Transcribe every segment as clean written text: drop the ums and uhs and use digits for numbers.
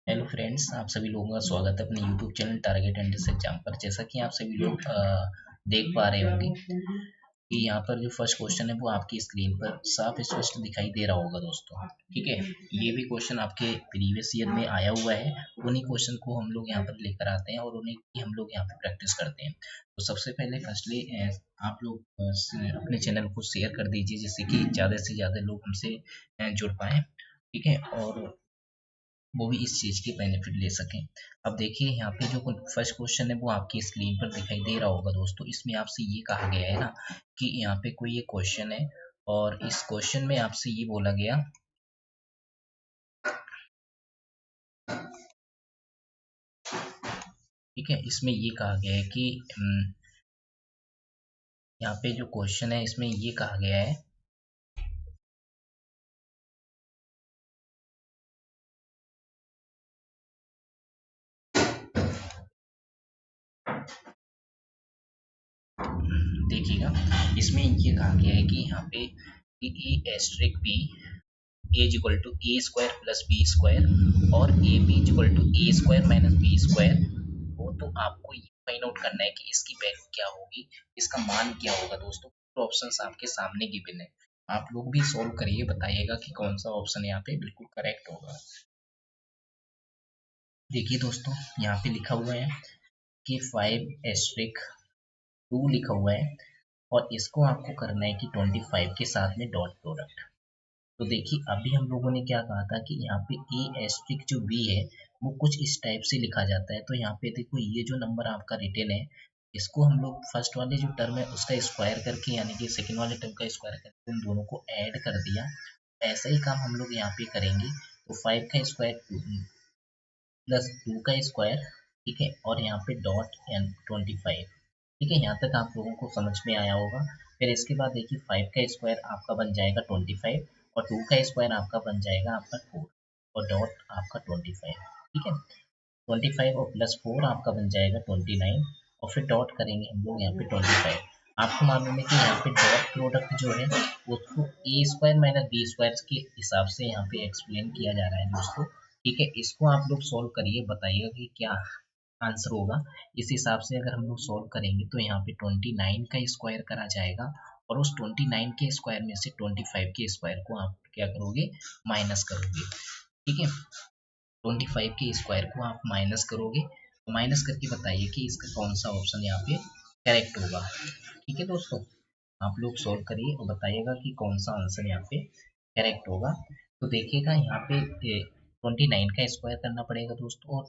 Hello friends, आप सभी लोगों का स्वागत है अपने YouTube channel target and exam पर। जैसा कि आप सभी लोग देख पा रहे होंगे कि यहाँ पर जो फर्स्ट क्वेश्चन है वो आपकी स्क्रीन पर साफ स्पष्ट दिखाई दे रहा होगा दोस्तों। ठीक है, ये भी क्वेश्चन आपके प्रीवियस ईयर में आया हुआ है। उन्हीं क्वेश्चन को हम लोग यहाँ पर लेकर आते हैं और उन्हीं की हम लोग यहाँ पे प्रैक्टिस करते हैं। तो सबसे पहले फर्स्टली आप लोग अपने चैनल को शेयर कर दीजिए, जिससे कि ज़्यादा से ज़्यादा लोग हमसे जुड़ पाएँ। ठीक है, और वो भी इस चीज़ की बेनिफिट ले सकें। अब देखिए, यहाँ पे जो फर्स्ट क्वेश्चन है वो आपकी स्क्रीन पर दिखाई दे रहा होगा दोस्तों। इसमें आपसे ये कहा गया है ना कि यहाँ पे कोई एक क्वेश्चन है और इस क्वेश्चन में आपसे ये बोला गया, ठीक है, इसमें ये कहा गया है कि यहाँ पे जो क्वेश्चन है इसमें ये कहा गया है, देखिएगा, इसमें ये कहा गया है कि यहाँ पे कि A asterisk B is equal to A square plus B square और A B is equal to A square minus B square हो, तो आपको ये फाइंड आउट करना है कि इसकी वैल्यू क्या होगी, इसका मान क्या होगा दोस्तों। तो ऑप्शंस आपके सामने गिवन है, आप लोग भी सॉल्व करिए, बताइएगा कि कौन सा ऑप्शन यहाँ पे बिल्कुल करेक्ट होगा। देखिए दोस्तों, यहाँ पे लिखा हुआ है कि 5 एस्ट्रिक 2 लिखा हुआ है और इसको आपको करना है कि 25 के साथ में डॉट प्रोडक्ट। तो देखिए, अभी हम लोगों ने क्या कहा था कि यहाँ पे ए एस्ट्रिक जो बी है वो कुछ इस टाइप से लिखा जाता है। तो यहाँ पे देखो, ये जो नंबर आपका रिटर्न है इसको हम लोग फर्स्ट वाले जो टर्म है उसका स्क्वायर करके, यानी कि सेकंड वाले टर्म का स्क्वायर करके उन दोनों को ऐड कर दिया। ऐसा ही काम हम लोग यहाँ पे करेंगे। तो 5 का स्क्वायर प्लस 2 का स्क्वायर, ठीक है, और यहाँ पे डॉट एंड 25। ठीक है, यहाँ तक आप लोगों को समझ में आया होगा। फिर इसके बाद देखिए, 5 का स्क्वायर आपका बन जाएगा 25 और 2 का स्क्वायर आपका बन जाएगा आपका 4 और डॉट आपका 25। ठीक है, 25 और प्लस 4 आपका बन जाएगा 29 और फिर डॉट करेंगे हम लोग यहाँ पे 25। आपको मालूम है कि यहाँ पे डॉट प्रोडक्ट जो है उसको ए स्क्वायर माइनस बी स्क्वायर के हिसाब से यहाँ पे एक्सप्लेन किया जा रहा है दोस्तों। ठीक है, इसको आप लोग सॉल्व करिए, बताइएगा कि क्या आंसर होगा। इस हिसाब से अगर हम लोग सॉल्व करेंगे तो यहाँ पे 29 का स्क्वायर करा जाएगा और उस 29 के स्क्वायर में से 25 के स्क्वायर को आप क्या करोगे, माइनस करोगे। ठीक है, 25 के स्क्वायर को आप माइनस करोगे, तो माइनस करके बताइए कि इसका कौन सा ऑप्शन यहाँ पे करेक्ट होगा। ठीक है दोस्तों, आप लोग सॉल्व करिए और बताइएगा कि कौन सा आंसर यहाँ पे करेक्ट होगा। तो देखिएगा, यहाँ पे 29 का स्क्वायर करना पड़ेगा दोस्तों और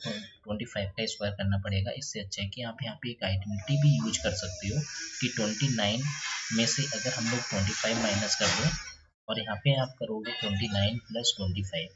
25 का स्क्वायर करना पड़ेगा। इससे अच्छा है कि आप यहाँ पे एक आइडेंटिटी भी यूज कर सकते हो कि 29 में से अगर हम लोग 25 माइनस कर दें और यहाँ पे आप करोगे 29 प्लस 25।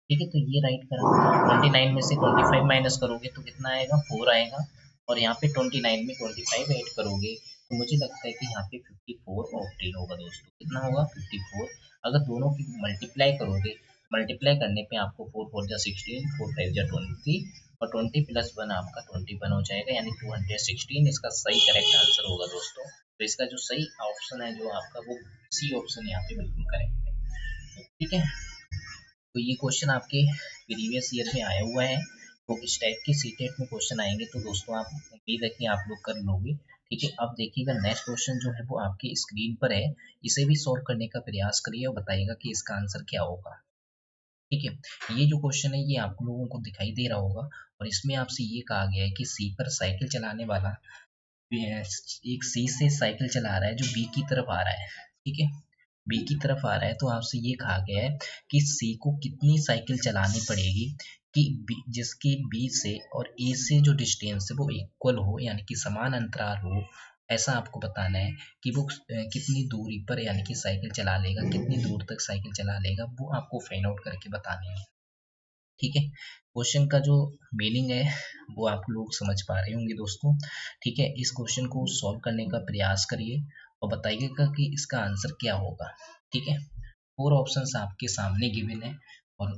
ठीक है, तो ये राइट करा, 29 में से 25 माइनस करोगे तो कितना आएगा, 4 आएगा और यहाँ पे 29 में 25 ऐड करोगे तो मुझे लगता है कि यहाँ पे 54 ऑप्टेन होगा दोस्तों। कितना होगा, 54। अगर दोनों की मल्टीप्लाई करोगे, मल्टीप्लाई करने पे आपको 4 4 जा 16, 4 5 जा 20 और 20 प्लस 1 आपका 21 हो जाएगा, यानी 216 इसका सही करेक्ट आंसर होगा दोस्तों। तो इसका जो सही ऑप्शन है जो आपका, वो सी ऑप्शन यहाँ पे बिल्कुल करेक्ट है। ठीक है, तो ये क्वेश्चन आपके प्रीवियस ईयर में आया हुआ है। तो इस टाइप के सीटेट में क्वेश्चन आएंगे तो दोस्तों आप उम्मीद है कि आप लोग कर लोगे। ठीक है, अब देखिएगा, नेक्स्ट क्वेश्चन जो है वो आपके स्क्रीन पर है, इसे भी सॉल्व करने का प्रयास करिए और बताइएगा कि इसका आंसर क्या होगा। ठीक है, ये जो क्वेश्चन है ये आप लोगों को दिखाई दे रहा होगा और इसमें आपसे ये कहा गया है कि सी पर साइकिल चलाने वाला एक सी से साइकिल चला रहा है जो बी की तरफ आ रहा है। ठीक है, बी की तरफ आ रहा है, तो आपसे ये कहा गया है कि सी को कितनी साइकिल चलानी पड़ेगी कि जिसकी बी से और ए से जो डिस्टेंस है वो इक्वल हो, यानी कि समान अंतराल हो। ऐसा आपको बताना है कि वो कितनी दूरी पर यानी कि साइकिल चला लेगा, कितनी दूर तक साइकिल चला लेगा, वो आपको फाइंड आउट करके बताने हैं। ठीक है, क्वेश्चन का जो मीनिंग है वो आप लोग समझ पा रहे होंगे दोस्तों। ठीक है, इस क्वेश्चन को सॉल्व करने का प्रयास करिए और बताइएगा कि इसका आंसर क्या होगा। ठीक है, 4 ऑप्शंस आपके सामने गिवन है और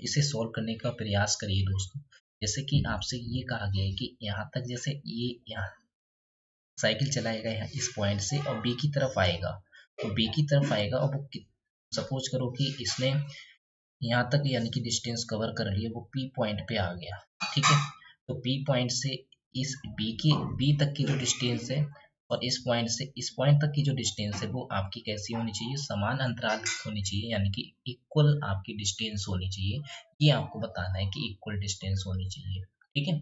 इसे सॉल्व करने का प्रयास करिए दोस्तों। जैसे कि आपसे ये कहा गया है कि यहाँ तक, जैसे ये यहाँ साइकिल चलाएगा यहाँ इस पॉइंट से और बी की तरफ आएगा, तो बी की तरफ आएगा और वो सपोज करो कि इसने यहाँ तक यानी कि डिस्टेंस कवर कर लिए, वो पी पॉइंट पे आ गया, ठीक है। तो पी पॉइंट से इस बी तक की जो डिस्टेंस है और इस पॉइंट से इस पॉइंट तक की जो डिस्टेंस है वो आपकी कैसी होनी चाहिए, समान अंतराल होनी चाहिए, यानी कि इक्वल आपकी डिस्टेंस होनी चाहिए। ये आपको बताना है कि इक्वल डिस्टेंस होनी चाहिए, ठीक है।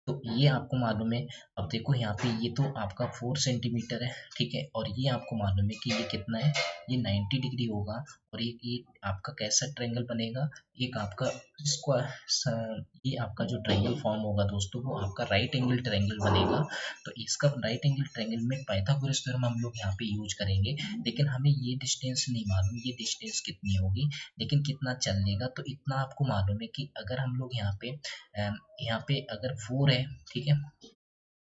तो ये आपको मालूम है। अब देखो यहाँ पे ये तो आपका 4 सेंटीमीटर है, ठीक है, और ये आपको मालूम है कि ये कितना है, ये 90 डिग्री होगा। और ये आपका कैसा ट्रायंगल बनेगा, एक आपका स्क्वायर, ये आपका जो ट्रायंगल फॉर्म होगा दोस्तों वो आपका राइट एंगल ट्रायंगल बनेगा। तो इसका राइट एंगल ट्रायंगल में पाइथागोरस थ्योरम हम लोग यहाँ पे यूज करेंगे, लेकिन हमें ये डिस्टेंस नहीं मालूम ये डिस्टेंस कितनी होगी, लेकिन कितना चल लेगा। तो इतना आपको मालूम है कि अगर हम लोग यहाँ पे अगर 4 है, ठीक है,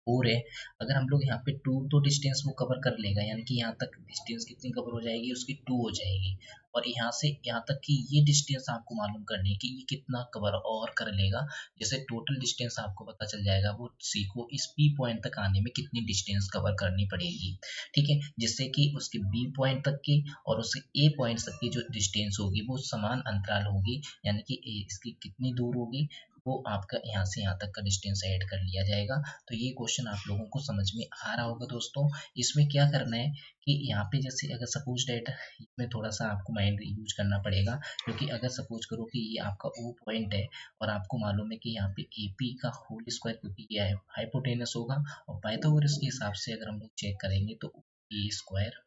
4 है, अगर हम लोग यहाँ पे 2, तो डिस्टेंस वो कवर कर लेगा, यानी कि यहाँ तक डिस्टेंस कितनी कवर हो जाएगी, उसकी 2 हो जाएगी। और यहाँ से यहाँ तक की ये डिस्टेंस आपको मालूम करनी है कि ये कितना कवर और कर लेगा। जैसे टोटल डिस्टेंस आपको पता चल जाएगा, वो सी को इस पी पॉइंट तक आने में कितनी डिस्टेंस कवर करनी पड़ेगी, ठीक है, जिससे कि उसके बी पॉइंट तक की और उसके ए पॉइंट तक की जो डिस्टेंस होगी वो समान अंतराल होगी, यानी कि इसकी कितनी दूर होगी, वो आपका यहाँ से यहाँ तक का डिस्टेंस ऐड कर लिया जाएगा। तो ये क्वेश्चन आप लोगों को समझ में आ रहा होगा दोस्तों। इसमें क्या करना है कि यहाँ पे जैसे अगर सपोज डेट, इसमें थोड़ा सा आपको माइंड यूज करना पड़ेगा, क्योंकि अगर सपोज करो कि ये आपका ओ पॉइंट है और आपको मालूम है कि यहाँ पे ए पी का होल स्क्वायर, क्योंकि ये हाइपोटेनस होगा, और पाइथागोरस के हिसाब से अगर हम लोग चेक करेंगे तो ए स्क्वायर,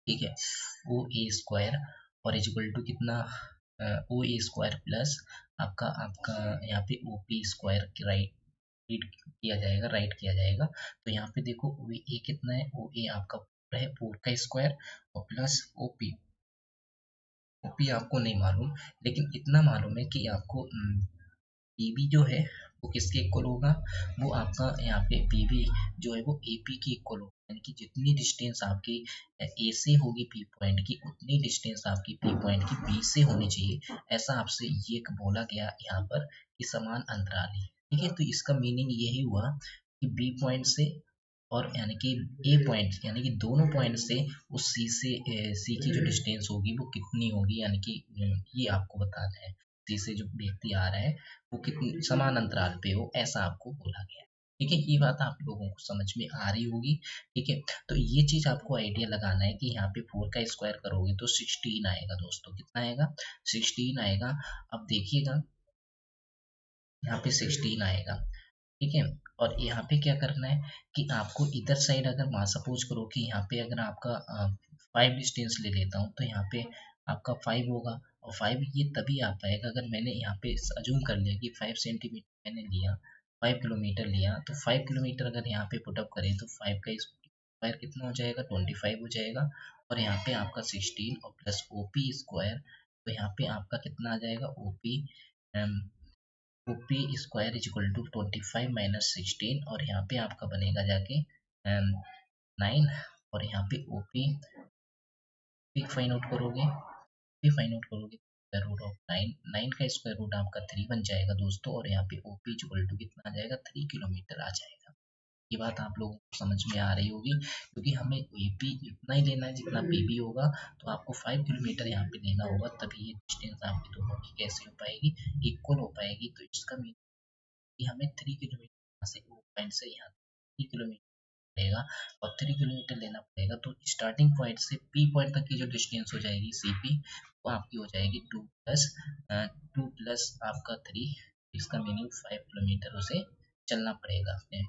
ठीक है, ओ ए स्क्वायर और इक्वल टू कितना, ओ ए स्क्वायर प्लस आपका आपका यहाँ पे ओ पी स्क्वायर राइट किया जाएगा। तो यहाँ पे देखो ओ ए कितना है, ओ ए आपका है 4 का स्क्वायर और प्लस ओ पी आपको नहीं मालूम, लेकिन इतना मालूम है कि आपको पीबी जो है वो किसके इक्वल होगा, वो आपका यहाँ पे पीबी जो है वो एपी की इक्वल होगा, यानी कि जितनी डिस्टेंस आपकी ए से होगी पी पॉइंट की, उतनी डिस्टेंस आपकी पी पॉइंट की बी से होनी चाहिए। ऐसा आपसे ये बोला गया यहाँ पर कि समान अंतराल है, ठीक है। तो इसका मीनिंग यही हुआ कि बी पॉइंट से और यानी कि ए पॉइंट, यानी कि दोनों पॉइंट से उस सी से सी की जो डिस्टेंस होगी वो कितनी होगी, यानी कि ये आपको बताना है, सी से जो व्यक्ति आ रहा है वो कितनी समान अंतराल पे हो, ऐसा आपको बोला गया है, ठीक है। ये बात आप लोगों को समझ में आ रही होगी, ठीक है। तो ये चीज आपको आइडिया लगाना है कि यहाँ पे 4 का स्क्वायर करोगे तो 16 आएगा दोस्तों, कितना आएगा, 16 आएगा। अब देखिएगा यहाँ पे 16 आएगा, ठीक है। और यहाँ पे क्या करना है कि आपको इधर साइड अगर मान सपोज करो कि यहाँ पे अगर आपका 5 डिस्टेंस ले लेता हूँ, तो यहाँ पे आपका 5 होगा, और 5 ये तभी आ पाएगा अगर मैंने यहाँ पे अज्यूम कर लिया कि 5 सेंटीमीटर मैंने लिया, 5 किलोमीटर लिया, तो 5 किलोमीटर अगर यहाँ पे पुटअप करें तो 5 का स्क्वायर कितना हो जाएगा, 25 हो जाएगा। और यहाँ पे आपका 16 और प्लस ओ पी स्क्वायर, तो यहाँ पे आपका कितना आ जाएगा, O P P square is equal to 25 minus 16, और यहाँ पे आपका बनेगा जाके 9, और यहाँ पे ओपी फाइंड आउट करोगे, पी फाइंड आउट करोगे, स्क्वायर रूट ऑफ 9, 9 का स्क्वायर रूट आपका 3 बन जाएगा दोस्तों, और यहाँ पे ओपी इक्वल टू कितना आ जाएगा, 3 किलोमीटर आ जाएगा। ये बात आप लोगों को समझ में आ रही होगी, क्योंकि हमें एपी इतना ही लेना है जितना पीबी होगा, तो आपको 5 किलोमीटर यहाँ पे लेना होगा, तभी ये डिस्टेंस आपकी दोनों की कैसे हो पाएगी, इक्वल हो पाएगी। तो इसका कि हमें 3 किलोमीटर यहाँ से वो पॉइंट से यहाँ 3 किलोमीटर पड़ेगा, और 3 किलोमीटर लेना पड़ेगा। तो स्टार्टिंग पॉइंट से पी पॉइंट तक की जो डिस्टेंस हो जाएगी सी पी, वो आपकी हो जाएगी 2 प्लस आपका 3, इसका मीनिंग 5 किलोमीटर उसे चलना पड़ेगा अपने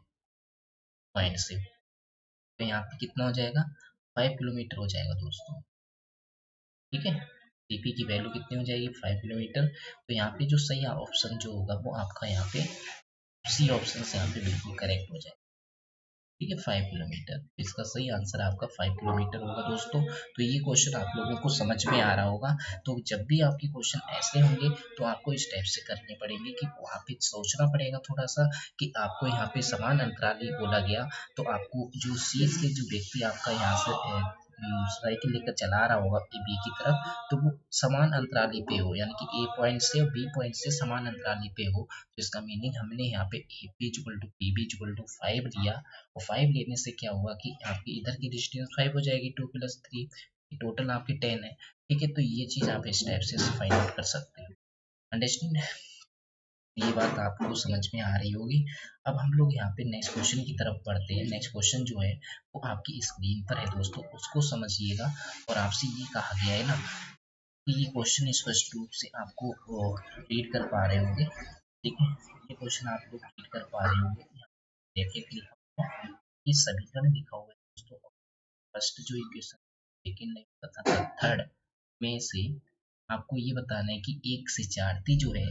पॉइंट से। तो यहाँ पे कितना हो जाएगा, 5 किलोमीटर हो जाएगा दोस्तों, ठीक है। सीपी की वैल्यू कितनी हो जाएगी, 5 किलोमीटर। तो यहाँ पे जो सही ऑप्शन जो होगा वो आपका यहाँ पे सी ऑप्शन से यहाँ पे बिल्कुल करेक्ट हो जाएगा, ठीक है, 5 किलोमीटर। इसका सही आंसर आपका 5 किलोमीटर होगा दोस्तों। तो ये क्वेश्चन आप लोगों को समझ में आ रहा होगा। तो जब भी आपके क्वेश्चन ऐसे होंगे तो आपको इस टाइप से करने पड़ेंगे कि वहाँ पे सोचना पड़ेगा थोड़ा सा कि आपको यहाँ पे समान अंतराल ही बोला गया, तो आपको जो सी से जो व्यक्ति आपका यहाँ से साइकिल लेकर चला रहा होगा बी की तरफ, तो वो समान अंतराली पे हो, यानी कि ए पॉइंट से और बी पॉइंट से समान अंतराली पे हो। तो इसका मीनिंग हमने यहाँ पे A P equal to P B equal to 5 लिया, और 5 लेने से क्या हुआ कि आपकी इधर की डिस्टेंस 5 हो जाएगी, 2 प्लस 3, टोटल आपके 10 है, ठीक है। तो ये चीज़ आप इस टाइप से फाइंड आउट कर सकते हो। अंडरस्टैंड, ये बात आपको समझ में आ रही होगी। अब हम लोग यहाँ पे नेक्स्ट क्वेश्चन की तरफ बढ़ते हैं। नेक्स्ट क्वेश्चन जो है वो आपकी स्क्रीन पर है दोस्तों, उसको समझिएगा। और आपसे ये कहा गया है ना कि ये क्वेश्चन स्पष्ट रूप से आपको रीड कर पा रहे होंगे, ठीक है। ये क्वेश्चन आप लोग रीड कर पा रहे होंगे। देखिए लिखा हुआ है, ये समीकरण लिखा हुआ है दोस्तों। फर्स्ट जो इक्वेशन, सेकेंड नहीं तथा थर्ड में से आपको ये बताना है कि 1 से 4 जो है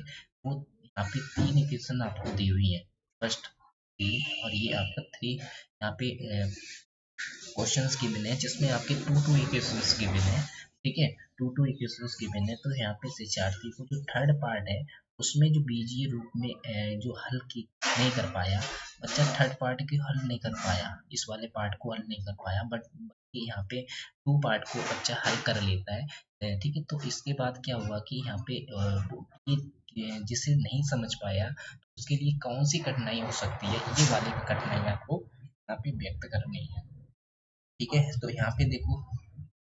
वो यहाँ पे 3 इक्वेशन आपको दी हुई है। फर्स्ट 3 और ये आपका 3 यहाँ पे क्वेश्चंस गिवन है जिसमें आपके 2 इक्वेशंस गिवन है, ठीक है। 2 इक्वेशंस गिवन है। तो यहाँ पे से 4 को जो थर्ड पार्ट है उसमें जो बीजीय रूप में जो हल की नहीं कर पाया बच्चा, थर्ड पार्ट के हल नहीं कर पाया, इस वाले पार्ट को हल नहीं कर पाया, बट यहाँ पे 2 पार्ट को बच्चा हल कर लेता है, ठीक है। तो इसके बाद क्या हुआ कि यहाँ पे जिसे नहीं समझ पाया उसके लिए कौन सी कठिनाई हो सकती है, ये वाली कठिनाई आपको यहाँ पे व्यक्त करनी है, ठीक है। तो यहाँ पे देखो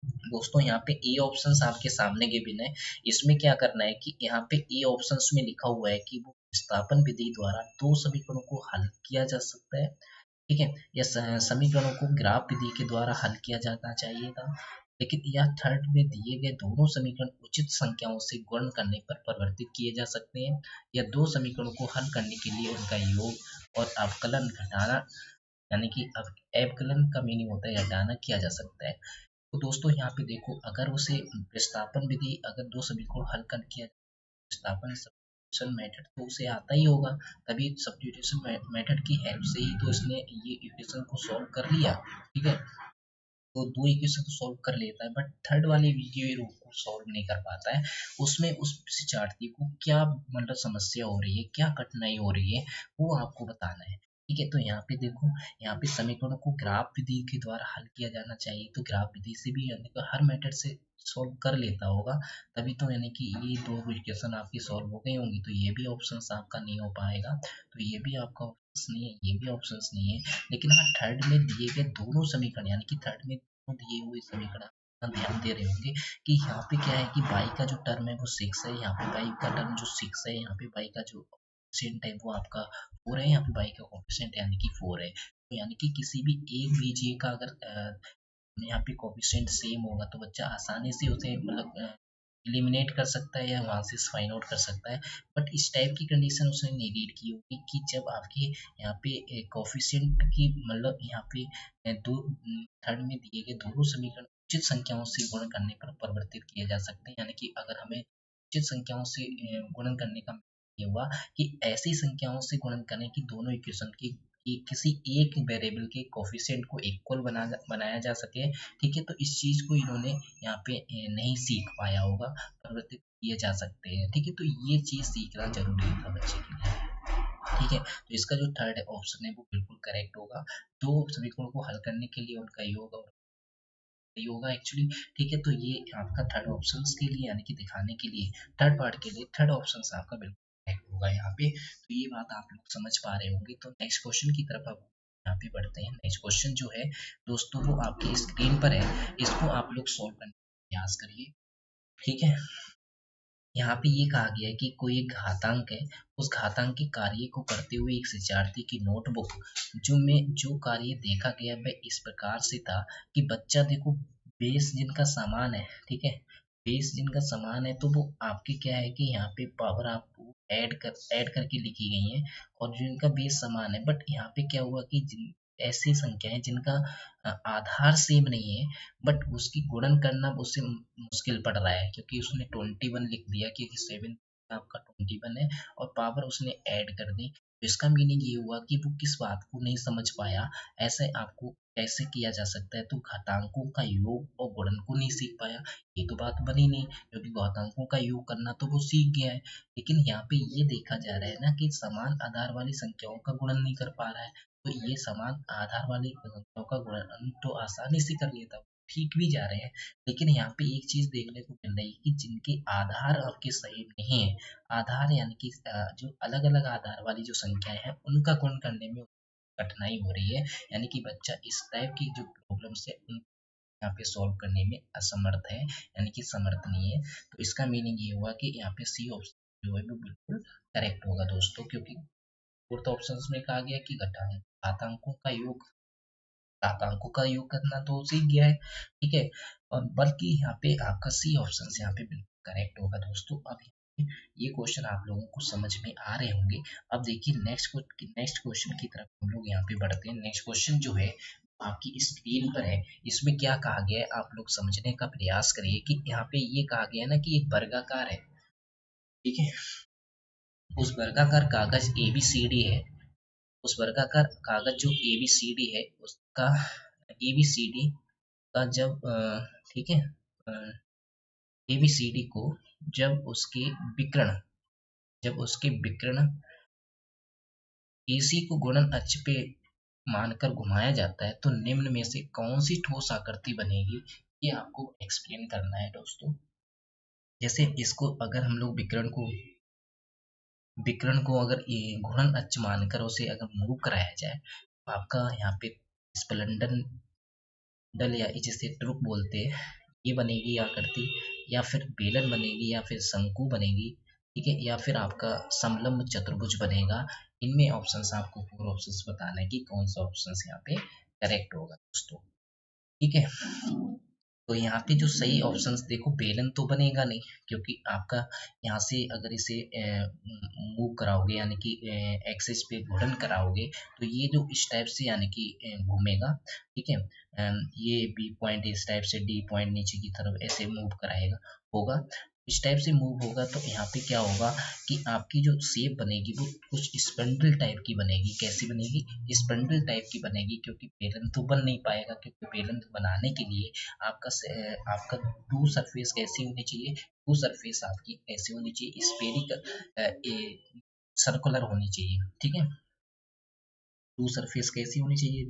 दोस्तों, यहाँ पे ए ऑप्शंस आपके सामने गिवन है। इसमें क्या करना है कि यहाँ पे ए ऑप्शंस में लिखा हुआ है कि वो विस्थापन विधि द्वारा 2 समीकरणों को हल किया जा सकता है, ठीक है। या समीकरणों को ग्राफ विधि के द्वारा हल किया जाना चाहिए था, लेकिन यह थर्ड में दिए गए दोनों समीकरण उचित संख्याओं से गुणन करने पर परिवर्तित किए जा सकते हैं, या 2 समीकरणों को हल करने के लिए उनका योग और अवकलन घटाना, यानी कि अब अवकलन का मीनिंग होता है घटाना, किया जा सकता है। तो दोस्तों यहाँ पे देखो, अगर उसे विस्थापन विधि, अगर 2 समीकरण हल कर किया विस्थापन सब्स्टिट्यूशन मेथड तो उसे आता ही होगा, तभी सब्स्टिट्यूशन मेथड की हेल्प से ही तो इसने ये इक्वेशन को सॉल्व कर लिया, ठीक है। तो 2 इक्वेशन तो सॉल्व कर लेता है, बट थर्ड वाली वीडियो रूप को सॉल्व नहीं कर पाता है। उसमें उस शिक्षार्थी को क्या मतलब समस्या हो रही है, क्या कठिनाई हो रही है, वो आपको बताना है, ठीक है। तो यहाँ पे देखो, यहाँ पे समीकरणों को ग्राफ विधि के द्वारा हल किया जाना चाहिए, तो ग्राफ विधि से भी यानी कि हर मेथड से सॉल्व कर लेता होगा, तभी तो यानी कि ये 2 इक्वेशन आपकी सॉल्व हो गई होंगी। तो ये भी ऑप्शन आपका नहीं हो पाएगा, तो ये भी आपका ऑप्शन नहीं है, ये भी ऑप्शन नहीं है। लेकिन हाँ, थर्ड में दिए गए दोनों समीकरण, यानी कि थर्ड में दिए हुए समीकरण आप ध्यान दे रहे होंगे कि यहाँ पे क्या है कि y का जो टर्म है वो 6 है, यहाँ पे y का टर्म जो 6 है, यहाँ पे y का जो कोफिशिएंट है वो आपका 4 है, यहाँ पे y का कोफिशिएंट यानी कि 4 है। तो यानी कि किसी भी एक बीजीय का अगर यहाँ पे कोफिशिएंट सेम होगा तो बच्चा आसानी से उसे मतलब एलिमिनेट कर सकता है या वहाँ से फाइंड आउट कर सकता है। बट इस टाइप की कंडीशन उसने नहीं रीड की होगी कि जब आपके यहाँ पे कोफिशिएंट की मतलब यहाँ पे दो थर्ड में दिए गए दोनों समीकरण उचित संख्याओं से गुणन करने पर परिवर्तित किए जा सकते हैं, यानी कि अगर हमें उचित संख्याओं से गुणन करने का ये हुआ कि ऐसी संख्याओं से गुणन करें कि दोनों इक्वेशन की कि किसी एक वेरिएबल के कोफिशिएंट को इक्वल बनाया जा सके, ठीक है। तो इस चीज को इन्होंने यहाँ पे नहीं सीख पाया होगा, परिवर्तित किए जा सकते हैं, ठीक है। तो ये चीज सीखना जरूरी था बच्चे के लिए, ठीक है। तो इसका जो थर्ड ऑप्शन है वो बिल्कुल करेक्ट होगा। 2 समीकरणों को हल करने के लिए उनका योग और होगा एक्चुअली, ठीक है। तो ये आपका थर्ड ऑप्शन के लिए यानी कि दिखाने के लिए थर्ड पार्ट के लिए थर्ड ऑप्शन आपका बिल्कुल करेक्ट होगा यहाँ पे। तो ये बात आप लोग समझ पा रहे होंगे। तो नेक्स्ट क्वेश्चन की तरफ अब यहाँ पे बढ़ते हैं। नेक्स्ट क्वेश्चन जो है दोस्तों वो आपकी स्क्रीन पर है, इसको आप लोग सॉल्व करने का प्रयास करिए, ठीक है। यहाँ पे ये कहा गया है कि कोई एक घातांक है, उस घातांक के कार्य को करते हुए एक शिक्षार्थी की नोटबुक जो कार्य देखा गया वह इस प्रकार से था कि बच्चा देखो बेस जिनका समान है, ठीक है, बेस जिनका समान है तो वो आपके क्या है कि यहाँ पे पावर आपको ऐड करके लिखी गई है, और जो इनका बेस समान है, बट यहाँ पे क्या हुआ कि जिन ऐसी संख्या है जिनका आधार सेम नहीं है, बट उसकी गुणन करना उससे मुश्किल पड़ रहा है, क्योंकि उसने 21 लिख दिया क्योंकि 7 आपका 21 है, और पावर उसने ऐड कर दी। तो इसका मीनिंग ये हुआ कि वो किस बात को नहीं समझ पाया, ऐसे आपको कैसे किया जा सकता है, तो घातांकों का योग और गुणन को नहीं सीख पाया, ये तो बात बनी नहीं, क्योंकि घातांकों का योग करना तो वो सीख गया है। लेकिन यहाँ पे ये देखा जा रहा है ना कि समान आधार वाली संख्याओं का गुणन नहीं कर पा रहा है, तो ये समान आधार वाली संख्याओं का गुणन तो आसानी से कर लेता, ठीक भी जा रहे हैं। लेकिन यहाँ पे एक चीज देखने को मिल रही है कि जिनके आधार आपके सही नहीं है, आधार यानी कि जो अलग अलग आधार वाली जो संख्याएं हैं उनका गुणन करने में कठिनाई हो रही है, यानी कि बच्चा इस टाइप की जो प्रॉब्लम से यहाँ पे सॉल्व करने में असमर्थ है, यानी कि समर्थ नहीं है। तो इसका मीनिंग ये हुआ कि यहाँ पे सी ऑप्शन जो है वो बिल्कुल करेक्ट होगा दोस्तों, क्योंकि फोर्थ ऑप्शन में कहा गया कि घातांकों का योग करना तो सीख गया है, ठीक है। और बल्कि यहाँ पे आपका सी ऑप्शन यहाँ पे बिल्कुल करेक्ट होगा दोस्तों। अब ये क्वेश्चन आप लोगों को समझ में आ रहे होंगे। अब देखिए नेक्स्ट क्वेश्चन की तरफ हम लोग यहाँ पे बढ़ते हैं। नेक्स्ट क्वेश्चन जो है आपकी स्क्रीन पर है। इसमें क्या कहा गया है आप लोग समझने का प्रयास करिए कि यहाँ पे ये कहा गया है ना कि एक वर्गाकार है, ठीक है। उस वर्गाकार कागज ABCD है, उस वर्गाकार कागज जो ABCD है उसका ABCD का जब ठीक है ABCD को जब उसके विकर्ण AC को गुणन अक्ष पे मानकर घुमाया जाता है तो निम्न में से कौन सी ठोस आकृति बनेगी, ये आपको एक्सप्लेन करना है दोस्तों। जैसे इसको अगर हम लोग विकर्ण को अगर घूर्णन अक्ष मानकर उसे अगर मूव कराया जाए तो आपका यहाँ पे स्प्लेंडन डल या जिसे ट्रुक बोलते हैं ये बनेगी आकृति, या फिर बेलन बनेगी, या फिर शंकु बनेगी, ठीक है, या फिर आपका समलंब चतुर्भुज बनेगा। इनमें ऑप्शंस आपको 4 ऑप्शंस बताना है कि कौन सा ऑप्शन यहाँ पे करेक्ट होगा दोस्तों, ठीक है। तो यहाँ पे जो सही ऑप्शंस देखो, बेलन तो बनेगा नहीं, क्योंकि आपका यहाँ से अगर इसे मूव कराओगे यानी कि एक्सिस पे घूर्णन कराओगे तो ये जो इस टाइप से यानी कि घूमेगा, ठीक है। ये बी पॉइंट इस टाइप से, डी पॉइंट नीचे की तरफ ऐसे मूव कराएगा होगा, इस टाइप से मूव होगा। तो यहाँ पे क्या होगा कि आपकी जो शेप बनेगी वो कुछ स्पंडल टाइप की बनेगी। कैसी बनेगी? स्पंडल टाइप की बनेगी, क्योंकि बेलन तो बन नहीं पाएगा, क्योंकि बेलन बनाने के लिए आपका टू सरफेस कैसी होनी चाहिए, टू सरफेस आपकी ऐसी होनी चाहिए, स्फेरिकल सर्कुलर होनी चाहिए, ठीक है। टू सरफेस कैसी होनी चाहिए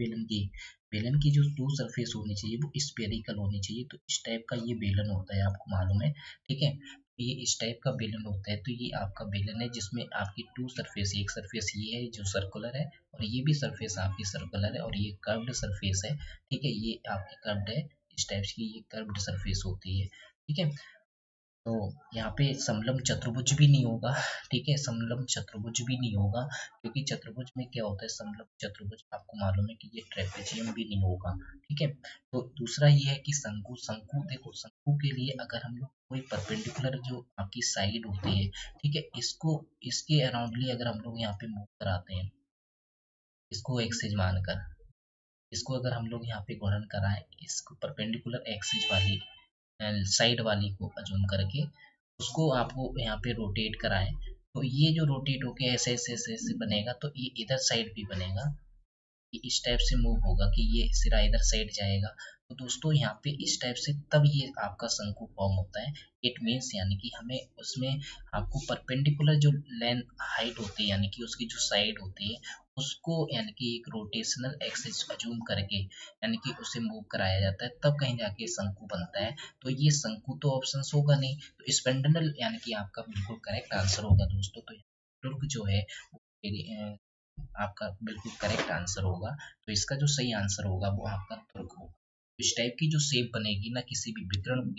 बेलन की जो टू सरफेस होनी चाहिए वो स्पेरिकल होनी चाहिए। तो इस टाइप का ये बेलन होता है, आपको मालूम है, ठीक है। ये इस टाइप का बेलन होता है, तो ये आपका बेलन है जिसमें आपकी टू सरफेस, एक सरफेस ये है जो सर्कुलर है और ये भी सरफेस आपकी सर्कुलर है और ये कर्व्ड सरफेस है, ठीक है। ये आपकी कर्व्ड है, इस टाइप की ये कर्व्ड सरफेस होती है, ठीक है। तो यहाँ पे समलंब चतुर्भुज भी नहीं होगा, ठीक है, समलंब चतुर्भुज भी नहीं होगा, क्योंकि चतुर्भुज में क्या होता है, समलंब चतुर्भुज आपको मालूम है कि ये ट्रेपेजियम भी नहीं होगा, ठीक है। तो दूसरा ये है कि शंकु, देखो शंकु के लिए अगर हम लोग कोई परपेंडिकुलर जो आपकी साइड होती है, ठीक है, इसको इसके अराउंडली अगर हम लोग यहाँ पे मूव कराते हैं, इसको एक्सिस मानकर, इसको अगर हम लोग यहाँ पे गुणन कराएं, इसको परपेंडिकुलर एक्सिस वाली साइड वाली को अजूम करके उसको आपको यहाँ पे रोटेट कराएं, तो ये जो रोटेट होके ऐसे ऐसे ऐसे ऐसे बनेगा, तो ये इधर साइड भी बनेगा, ये इस टाइप से मूव होगा कि ये सिरा इधर साइड जाएगा। तो दोस्तों यहाँ पे इस टाइप से तब ये आपका शंकु फॉर्म होता है। इट मीन्स यानी कि हमें उसमें आपको परपेंडिकुलर जो लेंथ हाइट होती है यानी कि उसकी जो साइड होती है उसको यानी कि एक रोटेशनल एक्सिस अजूम करके यानी कि उसे मूव कराया जाता है, तब कहीं जाके शंकु बनता है। तो ये शंकु तो ऑप्शन होगा नहीं, तो स्पेंडल यानी कि आपका बिल्कुल करेक्ट आंसर होगा दोस्तों। तो टुर्क जो है आपका बिल्कुल करेक्ट आंसर होगा। तो इसका जो सही आंसर होगा वो आपका तुर्क होगा। इस टाइप की जो शेप बनेगी ना किसी भी विकर्ण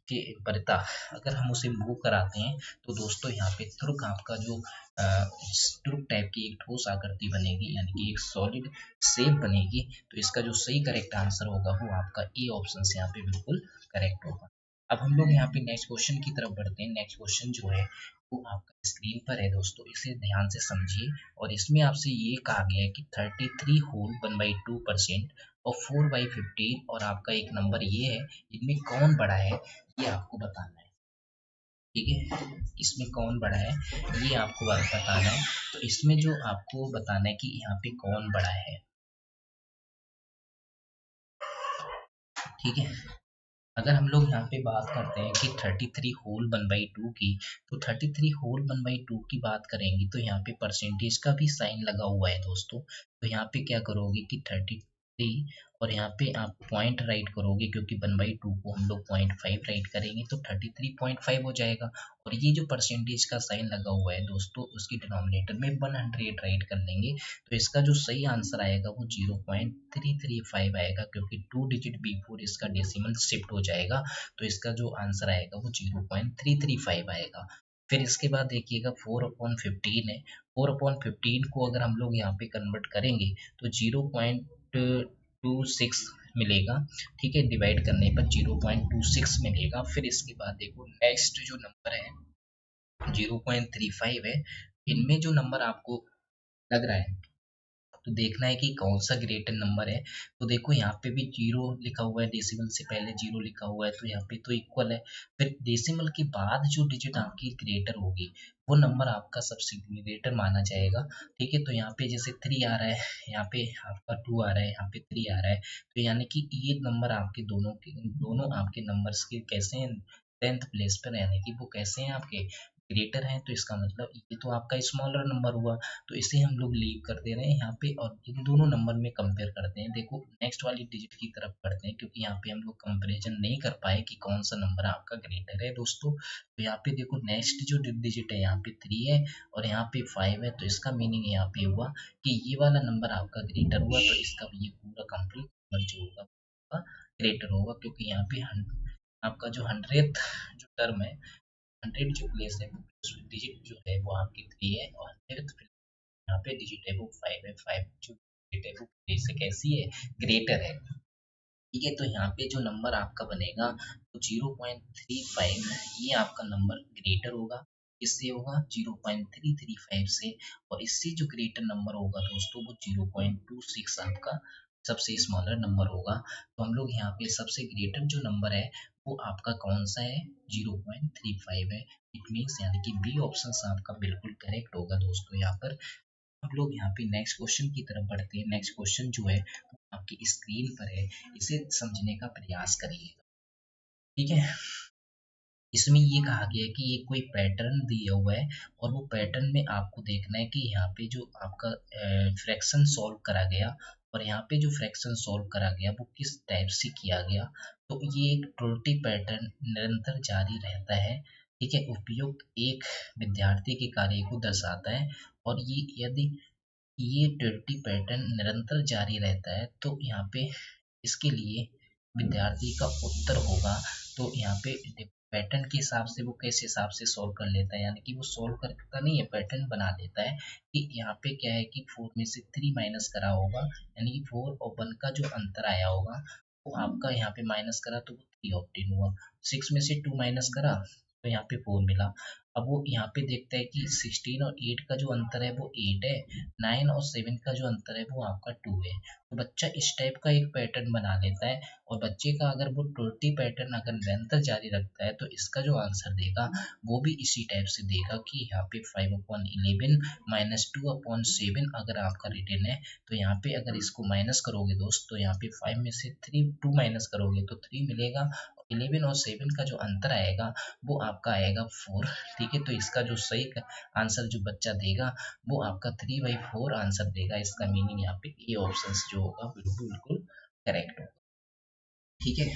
के परिता अगर हम उसे मूव कराते हैं तो दोस्तों यहाँ पे तुर्क आपका जो तुर्क टाइप की एक ठोस आकृति बनेगी, यानी कि एक सॉलिड शेप बनेगी। तो इसका जो सही करेक्ट आंसर होगा वो आपका ए ऑप्शन से यहाँ पे बिल्कुल करेक्ट होगा। अब हम लोग यहाँ पे नेक्स्ट क्वेश्चन की तरफ बढ़ते हैं। नेक्स्ट क्वेश्चन जो है वो आपका स्क्रीन पर है दोस्तों, इसे ध्यान से समझिए। और इसमें आपसे ये कहा गया है कि 33 होल 1/2% और 4/15 और आपका एक नंबर ये है, इनमें कौन बड़ा है ये आपको बताना है, ठीक है। इसमें कौन बड़ा है ये आपको बताना है। तो इसमें जो आपको बताना है कि यहाँ पे कौन बड़ा है, ठीक है। अगर हम लोग यहाँ पे बात करते हैं कि 33 होल 1/2 की, तो 33 होल 1/2 की बात करेंगे तो यहाँ पे परसेंटेज का भी साइन लगा हुआ है दोस्तों। तो यहाँ पे क्या करोगे कि 3 और यहाँ पे आप पॉइंट राइट करोगे क्योंकि 1/2 को हम लोग 0.5 राइट करेंगे तो 33.5 हो जाएगा। और ये जो परसेंटेज का साइन लगा हुआ है दोस्तों उसकी डिनोमिनेटर में 100 राइट कर लेंगे तो इसका जो सही आंसर आएगा वो 0.335 आएगा क्योंकि 2 डिजिट बिफोर इसका डेसिमल शिफ्ट हो जाएगा तो इसका जो आंसर आएगा वो 0.335 आएगा। फिर इसके बाद देखिएगा 4/15 है। 4/15 को अगर हम लोग यहाँ पे कन्वर्ट करेंगे तो 0.26 मिलेगा। ठीक है, डिवाइड करने पर 0.26 मिलेगा। फिर इसके बाद देखो नेक्स्ट जो नंबर है 0.35 है। इनमें जो नंबर आपको लग रहा है तो देखना है कि कौन सा ग्रेटर नंबर है। तो देखो यहाँ पे भी जीरो लिखा हुआ है, डेसिमल से पहले जीरो लिखा हुआ है तो यहाँ पे तो इक्वल है। फिर डेसिमल के बाद जो डिजिट आपकी ग्रेटर होगी वो नंबर आपका सबसे ग्रेटर माना जाएगा। ठीक है, तो यहाँ पे जैसे 3 आ रहा है, यहाँ पे आपका 2 आ रहा है, यहाँ पे 3 आ रहा है तो यानी कि ये नंबर आपके दोनों आपके नंबर्स के कैसे हैं 10th प्लेस पर, यानी कि वो कैसे हैं आपके ग्रेटर हैं। तो इसका मतलब ये तो आपका स्मॉलर नंबर हुआ तो इसे हम लोग लीव कर दे रहे हैं यहाँ पे और इन दोनों नंबर में कंपेयर करते हैं। देखो नेक्स्ट वाली डिजिट की तरफ बढ़ते हैं क्योंकि यहाँ पे हम लोग कंपेरिजन नहीं कर पाए कि कौन सा नंबर आपका ग्रेटर है दोस्तों। तो यहाँ पे देखो नेक्स्ट जो डिजिट है यहाँ पे 3 है और यहाँ पे 5 है तो इसका मीनिंग यहाँ पे हुआ कि ये वाला नंबर आपका ग्रेटर हुआ तो इसका भी ये पूरा कंप्लीट नंबर जो होगा ग्रेटर होगा क्योंकि यहाँ पे आपका जो 100th जो टर्म है 100 जो प्लेस है डिजिट जो है वो आपकी 3 है और 100th यहाँ पे डिजिट है वो 5 है। 5 जो डिजिट है वो 3 से कैसी है ग्रेटर है। ठीक है, तो यहाँ पे जो नंबर आपका बनेगा तो 0.35 ये आपका नंबर ग्रेटर होगा। इससे होगा 0.335 से और इससे जो ग्रेटर नंबर होगा दोस्तों वो 0.26 आपका सबसे स्मॉलर नंबर होगा। तो हम लोग यहाँ पे सबसे ग्रेटर जो नंबर है वो आपका कौन सा है 0.35 है। इट मीन्स यानी कि बी ऑप्शन आपका बिल्कुल करेक्ट होगा दोस्तों। यहाँ पर हम लोग यहाँ पे नेक्स्ट क्वेश्चन की तरफ बढ़ते हैं। नेक्स्ट क्वेश्चन जो है वो आपकी स्क्रीन पर है, इसे समझने का प्रयास करिएगा। ठीक है, इसमें ये कहा गया है कि ये कोई पैटर्न दिया हुआ है और वो पैटर्न में आपको देखना है कि यहाँ पे जो आपका फ्रैक्शन सॉल्व करा गया और यहाँ पे जो फ्रैक्शन सॉल्व करा गया वो किस टाइप से किया गया। तो ये एक त्रुटि पैटर्न निरंतर जारी रहता है। ठीक है, उपयुक्त एक विद्यार्थी के कार्य को दर्शाता है और ये यदि ये त्रुटि पैटर्न निरंतर जारी रहता है तो यहाँ पे इसके लिए विद्यार्थी का उत्तर होगा। तो यहाँ पे पैटर्न के हिसाब से वो किस हिसाब से सॉल्व कर लेता है, यानी कि वो सॉल्व करता नहीं है, पैटर्न बना लेता है कि यहाँ पे क्या है कि 4 में से 3 माइनस करा होगा यानी कि 4 और 1 का जो अंतर आया होगा वो आपका यहाँ पे माइनस करा तो वो 3 ऑप्टेन हुआ। 6 में से 2 माइनस करा तो यहाँ पे 4 मिला। अब वो यहाँ पे देखता है कि 16 और 8 का जो अंतर है वो 8 है, 9 और 7 का जो अंतर है वो आपका 2 है। तो बच्चा इस टाइप का एक पैटर्न बना लेता है और बच्चे का अगर वो त्रुटि पैटर्न अगर निरंतर जारी रखता है तो इसका जो आंसर देगा वो भी इसी टाइप से देगा कि यहाँ पे 5/11 माइनस 2/7 अगर आपका रिटर्न है तो यहाँ पे अगर इसको माइनस करोगे दोस्त तो यहाँ पे 5 में से 2 माइनस करोगे तो 3 मिलेगा। 11 और 7 का जो अंतर आएगा वो आपका आएगा 4। ठीक है, तो इसका जो सही आंसर जो बच्चा देगा वो आपका 3/4 आंसर देगा। इसका मीनिंग यहाँ पे ए ऑप्शन जो होगा बिल्कुल बिल्कुल करेक्ट होगा। ठीक है,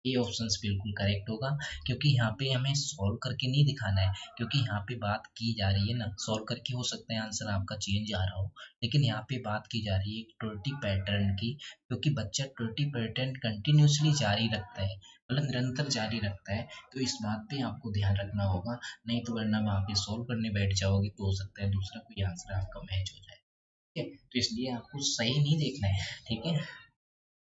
ए ऑप्शन बिल्कुल करेक्ट होगा क्योंकि यहाँ पे हमें सॉल्व करके नहीं दिखाना है क्योंकि यहाँ पे बात की जा रही है ना, सॉल्व करके हो सकता है आंसर आपका चेंज आ रहा हो लेकिन यहाँ पे बात की जा रही है त्रुटि पैटर्न की क्योंकि बच्चा त्रुटि पैटर्न कंटिन्यूसली जारी रखता है मतलब निरंतर जारी रखता है। तो इस बात पे आपको ध्यान रखना होगा, नहीं तो वरना वहाँ पे सॉल्व करने बैठ जाओगे तो हो सकता है दूसरा कोई आंसर आपका मैच हो जाए। ठीक है, तो इसलिए आपको सही नहीं देखना है। ठीक है,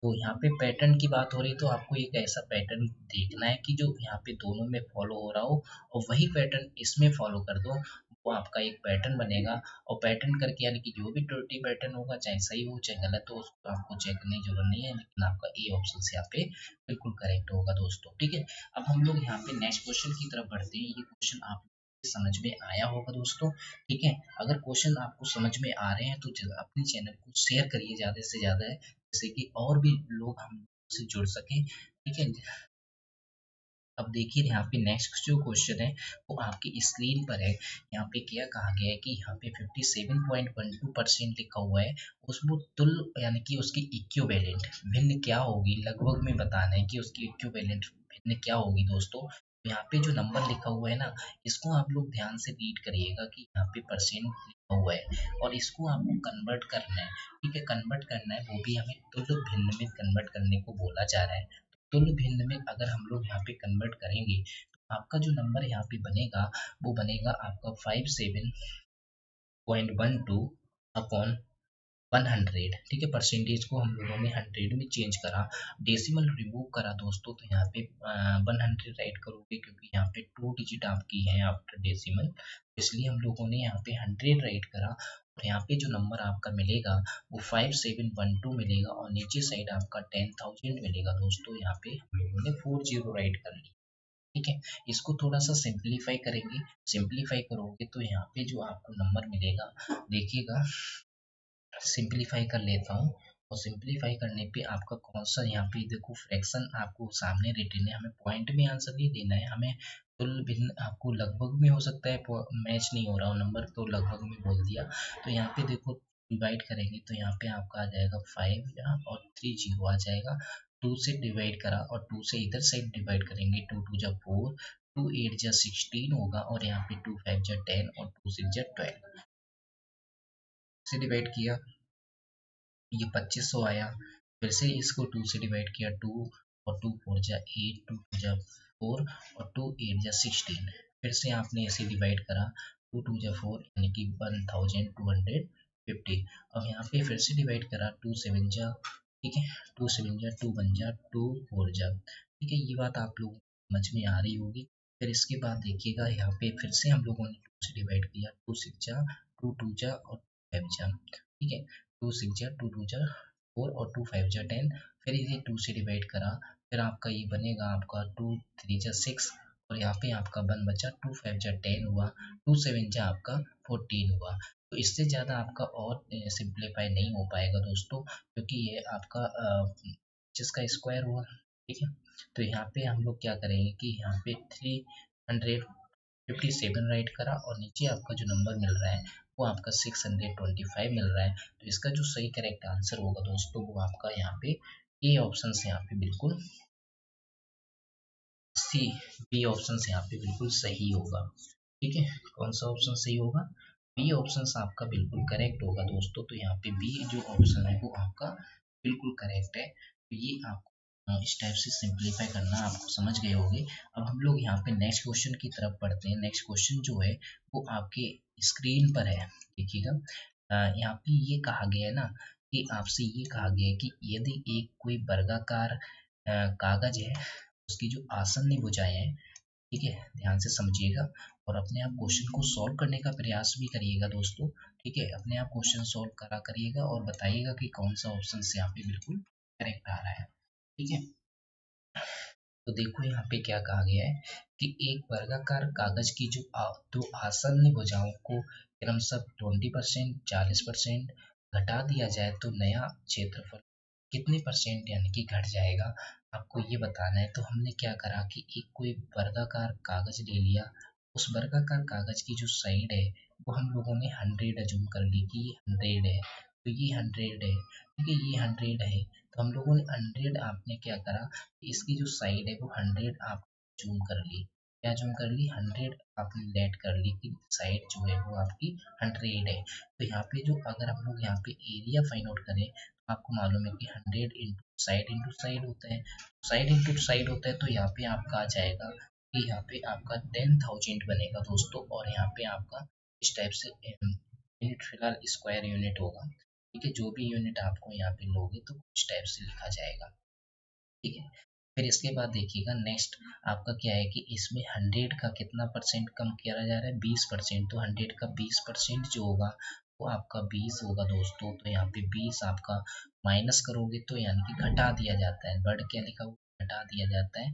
तो यहाँ पे पैटर्न की बात हो रही है तो आपको एक ऐसा पैटर्न देखना है कि जो यहाँ पे दोनों में फॉलो हो रहा हो और वही पैटर्न इसमें फॉलो कर दो, वो आपका एक पैटर्न बनेगा। और पैटर्न करके यानी कि जो भी त्रुटि पैटर्न होगा चाहे सही हो चाहे गलत हो उसको आपको चेक करने की जरूरत नहीं है, लेकिन आपका ए ऑप्शन से यहाँ पे बिल्कुल करेक्ट होगा दोस्तों। ठीक है, अब हम लोग यहाँ पे नेक्स्ट क्वेश्चन की तरफ बढ़ते हैं। ये क्वेश्चन आप समझ में आया होगा दोस्तों। ठीक है, अगर क्वेश्चन आपको समझ में आ रहे हैं तो अपने चैनल को शेयर करिए ज़्यादा से ज़्यादा जैसे कि और भी लोग हम से जुड़ सके। ठीक है, अब देखिए यहाँ पे नेक्स्ट जो क्वेश्चन है वो आपकी स्क्रीन पर है। यहाँ पे क्या कहा गया है कि यहाँ पे 57.12% लिखा हुआ है, उसको तुल्य यानी कि उसकी इक्विवेलेंट भिन्न क्या होगी, लगभग में बताना है कि उसकी इक्विवेलेंट भिन्न क्या होगी दोस्तों। यहाँ पे जो नंबर लिखा हुआ है ना, इसको आप लोग ध्यान से रीड करिएगा कि यहाँ पे परसेंट लिखा हुआ है और इसको आपको कन्वर्ट करना है। ठीक है, कन्वर्ट करना है, वो भी हमें तुल्य भिन्न में कन्वर्ट करने को बोला जा रहा है। तुल्य भिन्न में अगर हम लोग यहाँ पे कन्वर्ट करेंगे तो आपका जो नंबर यहाँ पे बनेगा वो बनेगा आपका 57.12 अपॉन 100। ठीक है, परसेंटेज को हम लोगों ने 100 में चेंज करा, डेसिमल रिमूव करा दोस्तों, तो यहाँ पे 100 राइट करोगे क्योंकि यहाँ पे 2 डिजिट आपकी है आफ्टर डेसिमल, इसलिए हम लोगों ने यहाँ पे 100 राइट करा। और यहाँ पे जो नंबर आपका मिलेगा वो 5712 मिलेगा और नीचे साइड आपका 10,000 मिलेगा दोस्तों। यहाँ पे हम लोगों ने 40 राइट कर लिया। ठीक है, इसको थोड़ा सा सिंप्लीफाई करेंगे, सिंप्लीफाई करोगे तो यहाँ पे जो आपको नंबर मिलेगा, देखिएगा सिंप्लीफाई कर लेता हूँ। और सिंप्लीफाई करने पे आपका कौन सा यहाँ पे देखो फ्रैक्शन आपको सामने रिटर्न है, हमें पॉइंट में आंसर नहीं देना है, हमें तुल्य भिन्न आपको लगभग में हो सकता है मैच नहीं हो रहा हो नंबर तो लगभग में बोल दिया। तो यहाँ पे देखो डिवाइड करेंगे तो यहाँ पे आपका आ जाएगा 5 यहाँ और 3 जीरो आ जाएगा। 2 से डिवाइड करा और 2 से इधर साइड डिवाइड करेंगे, 2 2 जा 4, 2 8 जा 16 होगा और यहाँ पे 2 5 जा 10 और 2 6 जा 12 से डिवाइड किया, ये 2500 आया। फिर से इसको 2 से डिवाइड किया, 2 और 2 4 जा 8, 2 2 जा 4 और 2 8 जा 16। फिर से आपने ऐसे डिवाइड करा, 2 2 जा 4 यानी कि 1250। अब यहाँ पे फिर से डिवाइड करा, 2 7 जा, ठीक है, 2 7 जा 2 1 जा 2 4 जा, ठीक है, ये बात आप लोग समझ में आ रही होगी। फिर इसके बाद देखिएगा यहाँ पे फिर से हम लोगों ने 2 से डिवाइड किया, 2 6 जा 2 2 जा और 5 जा, ठीक है, 2 6 जा 2 2 जा 4 और 2 5 जा 10। फिर इसे 2 से डिवाइड करा, फिर आपका ये बनेगा आपका 2 3 जा 6 और यहाँ पे आपका 1 बचा, 2 5 जा 10 हुआ, 2 7 जा आपका 14 हुआ। तो इससे ज़्यादा आपका और सिंप्लीफाई नहीं हो पाएगा दोस्तों, क्योंकि ये आपका जिसका स्क्वायर हुआ। ठीक है, तो यहाँ पे हम लोग क्या करेंगे कि यहाँ पे 357 राइट करा और नीचे आपका जो नंबर मिल रहा है वो आपका 625 मिल रहा है। तो इसका जो सही करेक्ट आंसर होगा दोस्तों वो आपका यहाँ पे ए ऑप्शन से यहाँ पे बिल्कुल सी, बी ऑप्शन से यहाँ पे बिल्कुल सही होगा। ठीक है, कौन सा ऑप्शन सही होगा, बी ऑप्शन आपका बिल्कुल करेक्ट होगा दोस्तों। तो यहाँ पे बी जो ऑप्शन है वो आपका बिल्कुल करेक्ट है। तो ये आपको इस टाइप से सिंप्लीफाई करना आपको समझ गए होंगे। अब हम लोग यहाँ पे नेक्स्ट क्वेश्चन की तरफ पढ़ते हैं। नेक्स्ट क्वेश्चन जो है वो आपके स्क्रीन पर है, देखिएगा। यहाँ पे ये कहा गया है ना कि आपसे ये कहा गया है कि यदि एक कोई वर्गाकार कागज है, उसकी जो आसन्न भुजाएं हैं, ठीक है, ध्यान से समझिएगा और अपने आप क्वेश्चन को सॉल्व करने का प्रयास भी करिएगा दोस्तों। ठीक है, अपने आप क्वेश्चन सॉल्व करा करिएगा और बताइएगा कि कौन सा ऑप्शन से यहाँ पे बिल्कुल करेक्ट आ रहा है। ठीक है, तो देखो यहाँ पे क्या कहा गया है कि एक वर्गाकार कागज की जो दो आसन्न भुजाओं को क्रमशः 20% 40% घटा दिया जाए तो नया क्षेत्रफल कितने परसेंट यानी कि घट जाएगा, आपको ये बताना है। तो हमने क्या करा कि एक कोई वर्गाकार कागज ले लिया, उस वर्गाकार कागज की जो साइड है वो हम लोगों ने 100 अज्यूम कर ली कि ये 100 है, तो ये 100 है, ठीक है, ये 100 है। तो हम लोगों ने 100, आपने क्या करा कि इसकी जो साइड है वो 100 आप जूम कर ली, क्या जूम कर ली, 100 आपने लेट कर ली कि साइड जो है वो आपकी 100 है। तो यहाँ पे जो अगर हम लोग यहाँ पे एरिया फाइंड आउट करें, आपको मालूम है कि 100 इंटू साइड होता है, साइड इंटू साइड होता है, तो यहाँ पे आपका आ जाएगा कि यहाँ पे आपका 10,000 बनेगा दोस्तों। और यहाँ पे आपका इस टाइप से यूनिट फिलहाल स्क्वायर यूनिट होगा। ठीक है, जो भी यूनिट आपको यहाँ पे लोगे तो इस टाइप से लिखा जाएगा। ठीक है, फिर इसके बाद देखिएगा नेक्स्ट आपका क्या है कि इसमें 100 का कितना परसेंट कम किया जा रहा है, 20%। तो 100 का 20% जो होगा वो आपका 20 होगा दोस्तों। तो यहाँ पे 20 आपका माइनस करोगे तो यानी कि घटा दिया जाता है, बढ़ क्या लिखा हुआ घटा दिया जाता है।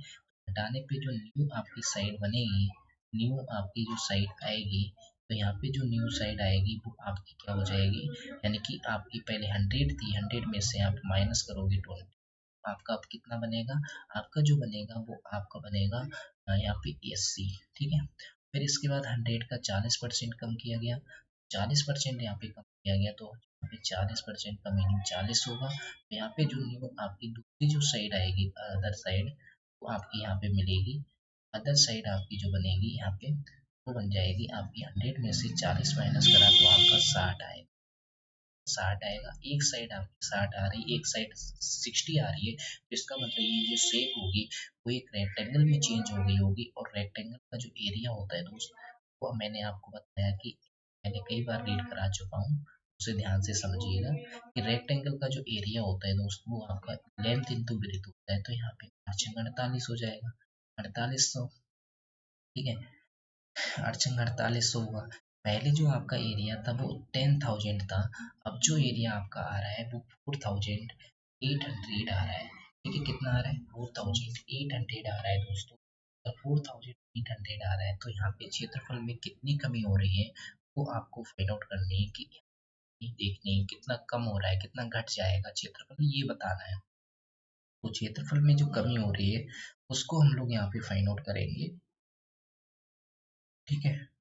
घटाने पे जो न्यू आपकी साइड बनेगी, न्यू आपकी जो साइड आएगी, तो यहाँ पे जो न्यू साइड आएगी वो आपकी क्या हो जाएगी, यानी कि आपकी पहले 100 थी, 100 में से आप माइनस करोगे 20, आपका अब कितना बनेगा, आपका जो बनेगा वो आपका बनेगा यहाँ पे 80, ठीक है। फिर इसके बाद 100 का 40% कम किया गया, 40% यहाँ पे कम किया गया, तो यहाँ पे 40% का मीनिंग 40 होगा। तो यहाँ पे जो न्यू आपकी दूसरी जो साइड आएगी, अदर साइड, वो आपकी यहाँ पे मिलेगी। अदर साइड आपकी जो बनेगी यहाँ पे, वो बन जाएगी आपकी 100 में से 40 माइनस करा तो आपका 60 आएगा। 60 आएगा, एक साइड आपकी 60 आ रही है, एक साइड 60 आ रही है, तो इसका मतलब ये जो शेप होगी वो एक रेक्टेंगल में चेंज हो गई होगी। और रेक्टेंगल का जो एरिया होता है दोस्त, वो मैंने आपको बताया कि मैंने कई बार रीड करा चुका हूँ, उसे ध्यान से समझिएगा कि रेक्टेंगल का जो एरिया होता है दोस्त, वो आपका लेंथ इंटू ब्रेथ होता है। तो यहाँ पे 48 हो जाएगा, 4800, ठीक है। 4800 हुआ। पहले जो आपका एरिया था वो 10,000 था, अब जो एरिया आपका आ रहा है वो 4,800 आ रहा है, ठीक है। कितना आ रहा है? 4,800 आ रहा है दोस्तों। तो 4,800 आ रहा है, तो यहाँ पे क्षेत्रफल में कितनी कमी हो रही है वो आपको फाइंड आउट करनी है, कि देखनी है कितना कम हो रहा है, कितना घट जाएगा क्षेत्रफल, ये बताना है। तो क्षेत्रफल में जो कमी हो रही है उसको हम लोग यहाँ पे फाइंड आउट करेंगे, ठीक है।